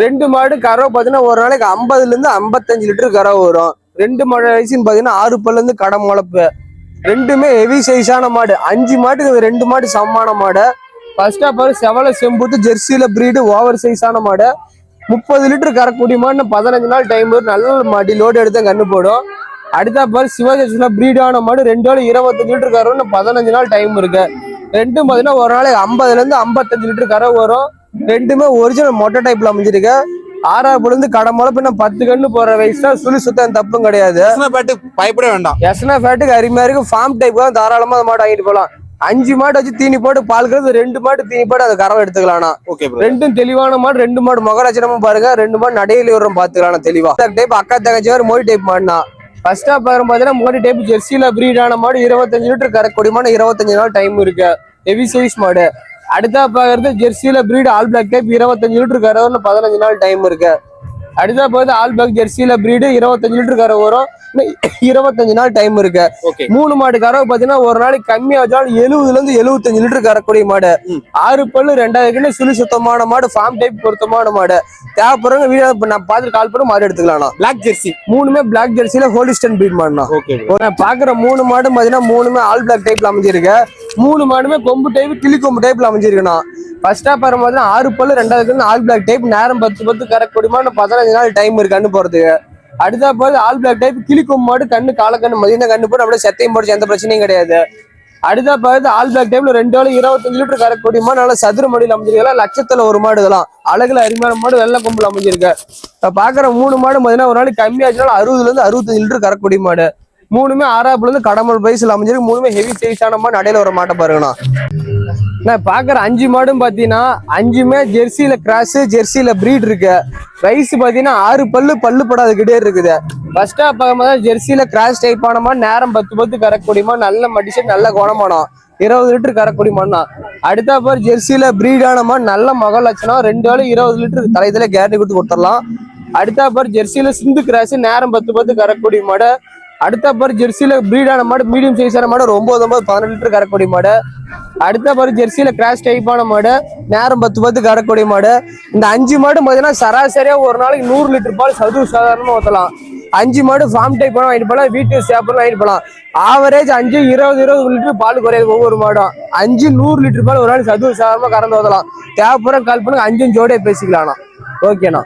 2 மாடு கறவை பாத்தீங்கன்னா ஒரு நாளைக்கு 50 இருந்து 55 லிட்டர் கறவை வரும். 2 மாடு வயசுன்னு பாத்தீங்கன்னா 6 பல்ல இருந்து கடம் முளப்பு. 2மே ஹெவி சைஸான மாடு. 5 மாட்டுக்கு 2 மாடு சமமான மாடு. ஃபர்ஸ்ட் ஆஃப் ஆல் செவல செம்புத்து ஜெர்சியில பிரீடு ஓவர் சைஸான மாடு. 30 லிட்டர் கறக்கூடிய மாடு. 15 நாள் டைம். நல்ல மாடி லோடு எடுத்து கண்ணு போடும். அடுத்த பாரு சிவாஜி பிரீடான மாடு. 2 வேளை 25 லிட்டர் கறவை. 15 நாள் டைம் இருக்கு. 2ம் பாத்தீங்கன்னா ஒரு நாளைக்கு 50 இருந்து 55 லிட்டர் கறவை வரும். 2மே ஒரிஜினல் மொட்டை டைப்ல அமைஞ்சிருக்கு. 6 பொழுது கடமளப்பு 10 கண்ணு போற வயசுல சுழி சுத்தம் தப்பும் கிடையாது. பயப்பட வேண்டாம். எஸ்னா ஃபேட்டுக்கு அருமையா இருக்கு. ஃபார்ம் டைப் தான் தாராளமா மாடு வாங்கிட்டு போகலாம். 5 மாடு வச்சு தீனி போட்டு பால் கறந்து 2 மாடு தீனி போட்டு அதை கறவை எடுத்துக்கலாம். 2ம் தெளிவான மாடு. 2 மாடு மகராஜனமும் பாருங்க. 2 மாடு நடையில வரும் பாத்துக்கலாம் தெளிவா. டைப் அக்கா தங்கச்சி மோடி டைப் மாடுனா. ஃபர்ஸ்ட் ஆஃப் பாத்தீங்கன்னா மோடி டைப் ஜெர்சியில பிரீடான மாடு. 25 லிட்டர் கறக்கூடிய மாடு. 25 நாள் டைம் இருக்கு. ஹெவி சைஸ் மாடு. அடுத்தா பாக்குறது ஜெர்சியில breed all black type. 25 litre கறவை. 15 நாள் டைம் இருக்கு. அடுத்தா பார்த்து ஆல் பிளாக் ஜெர்சியில பிரீடு 25 லிட்டர் கறவை வரும். 25 நாள் டைம் இருக்கு. ஓகே 3 மாடு கறவை பாத்தீங்கன்னா ஒரு நாளைக்கு கம்மியா வச்சாலும் 70 இருந்து 75 லிட்டர் கறக்கூடிய மாடு. 6 பல்லு 2 சுழி சுத்தமான மாடு, ஃபார்ம் டைப் பொருத்தமான மாடு. தேவைப்படுறவங்க வீடியோ நான் பார்த்துட்டு கால் பண்ணி மாடு எடுத்துக்கலாம். பிளாக் ஜெர்சி 3மே பிளாக் ஜெர்சியில ஹோலிஸ்டன் பிரீட் மாடுனா. ஓகே பாக்குற 3 மாடு பாத்தீங்கன்னா 3மே ஆல் பிளாக் டைப்ல அமைஞ்சிருக்கு. 3 மாடுமே கொம்பு டைப் கிளி கொம்பு டைப்ல அமைஞ்சிருக்குண்ணா. ஃபர்ஸ்டா பாரும்போது 6 பல்லு 2 ஆல் பிளாக் டைப், நேரம் 10 கறக்கூடிய மாடு, 15 நாள் டைம் இருக்கு கண்ணு போறதுக்கு. அடுத்தா போது ஆல் பிளாக் டைப் கிளி கொம்பு மாடு, கண்ணு காலக்கண்ணு மதியம் கண்ணு போட்டு அப்படியே செத்தையும் போட்டு எந்த பிரச்சனையும் கிடையாது. அடுத்தா பார்த்து ஆல் பிளாக் டைப்ல 2 வேளை 25 லிட்டர் கறக்கூடிய மாடு, நல்லா சதுர மடியில் அமைஞ்சிருக்கலாம். லட்சத்துல ஒரு மாடு இதெல்லாம் அழகுல அருமையான மாடு, வெள்ளை கொம்புல அமைஞ்சிருக்கு. பாக்குற 3 மாடு பாத்தீங்கன்னா ஒரு நாளைக்கு கம்மியாச்சுனாலும் 60 இருந்து 65 லிட்டர் கறக்கூடிய மாடு. 3மே ஆறாப்புல இருந்து கடமல் பிரைஸ்ல அமைஞ்சிருக்கு. 3மே ஹெவி சைஸான மாடு, நடையில வர மாட்டை பாருங்கண்ணா. நான் பாக்குற 5 மாடும் பாத்தீங்கன்னா 5மே ஜெர்சியில கிராஸ், ஜெர்சியில பிரீட் இருக்கு. வயசு பாத்தீங்கன்னா 6 பல்லு படாத கிடையாது இருக்குது. ஃபர்ஸ்டா பார்க்கும்போது ஜெர்சியில கிராஸ் டைப்பான மாடு, நேரம் 10 கறக்கூடிய மாடு, நல்ல மடிச்சு நல்ல குணமானம், 20 லிட்டர் கறக்கூடிய மாடுனா. அடுத்த பாரு ஜெர்சியில பிரீடான மாடு, நல்ல மக லட்சணம், 2 வேளை 20 லிட்டர் தலையில கேரண்டி கொடுத்து கொடுத்துடலாம். அடுத்த பாரு ஜெர்சியில சிந்து கிராஸ், நேரம் 10 கறக்கூடிய மாடு. அடுத்த பாரு ஜெர்சியில பிரீடான மாடு, மீடியம் சைஸான மாடு, 9 லிட்டர் கறக்கூடிய மாடு. அடுத்த பாரு ஜெர்சியில கிராஸ் டைப்பான மாடு, நேரம் 10 கறக்கூடிய மாடு. இந்த 5 மாடு பாத்தீங்கன்னா சராசரியா ஒரு நாளைக்கு 100 லிட்டர் பால் சாதாரணமா ஊத்தலாம். 5 மாடு ஃபார்ம் டைப் வாங்கிட்டு போலாம், வீட்டு சேப்பெல்லாம் வாங்கிட்டு போலாம். ஆவரேஜ் 5 20 லிட்டர் பால் குறையாது ஒவ்வொரு மாடும். 5 100 லிட்டர் பால் ஒரு நாளைக்கு சாதாரணமா கறந்து ஊத்தலாம். தேவைப்படுற கால் பண்ணுங்க, 5 ஜோடியா பேசிக்கலாம். ஓகேண்ணா.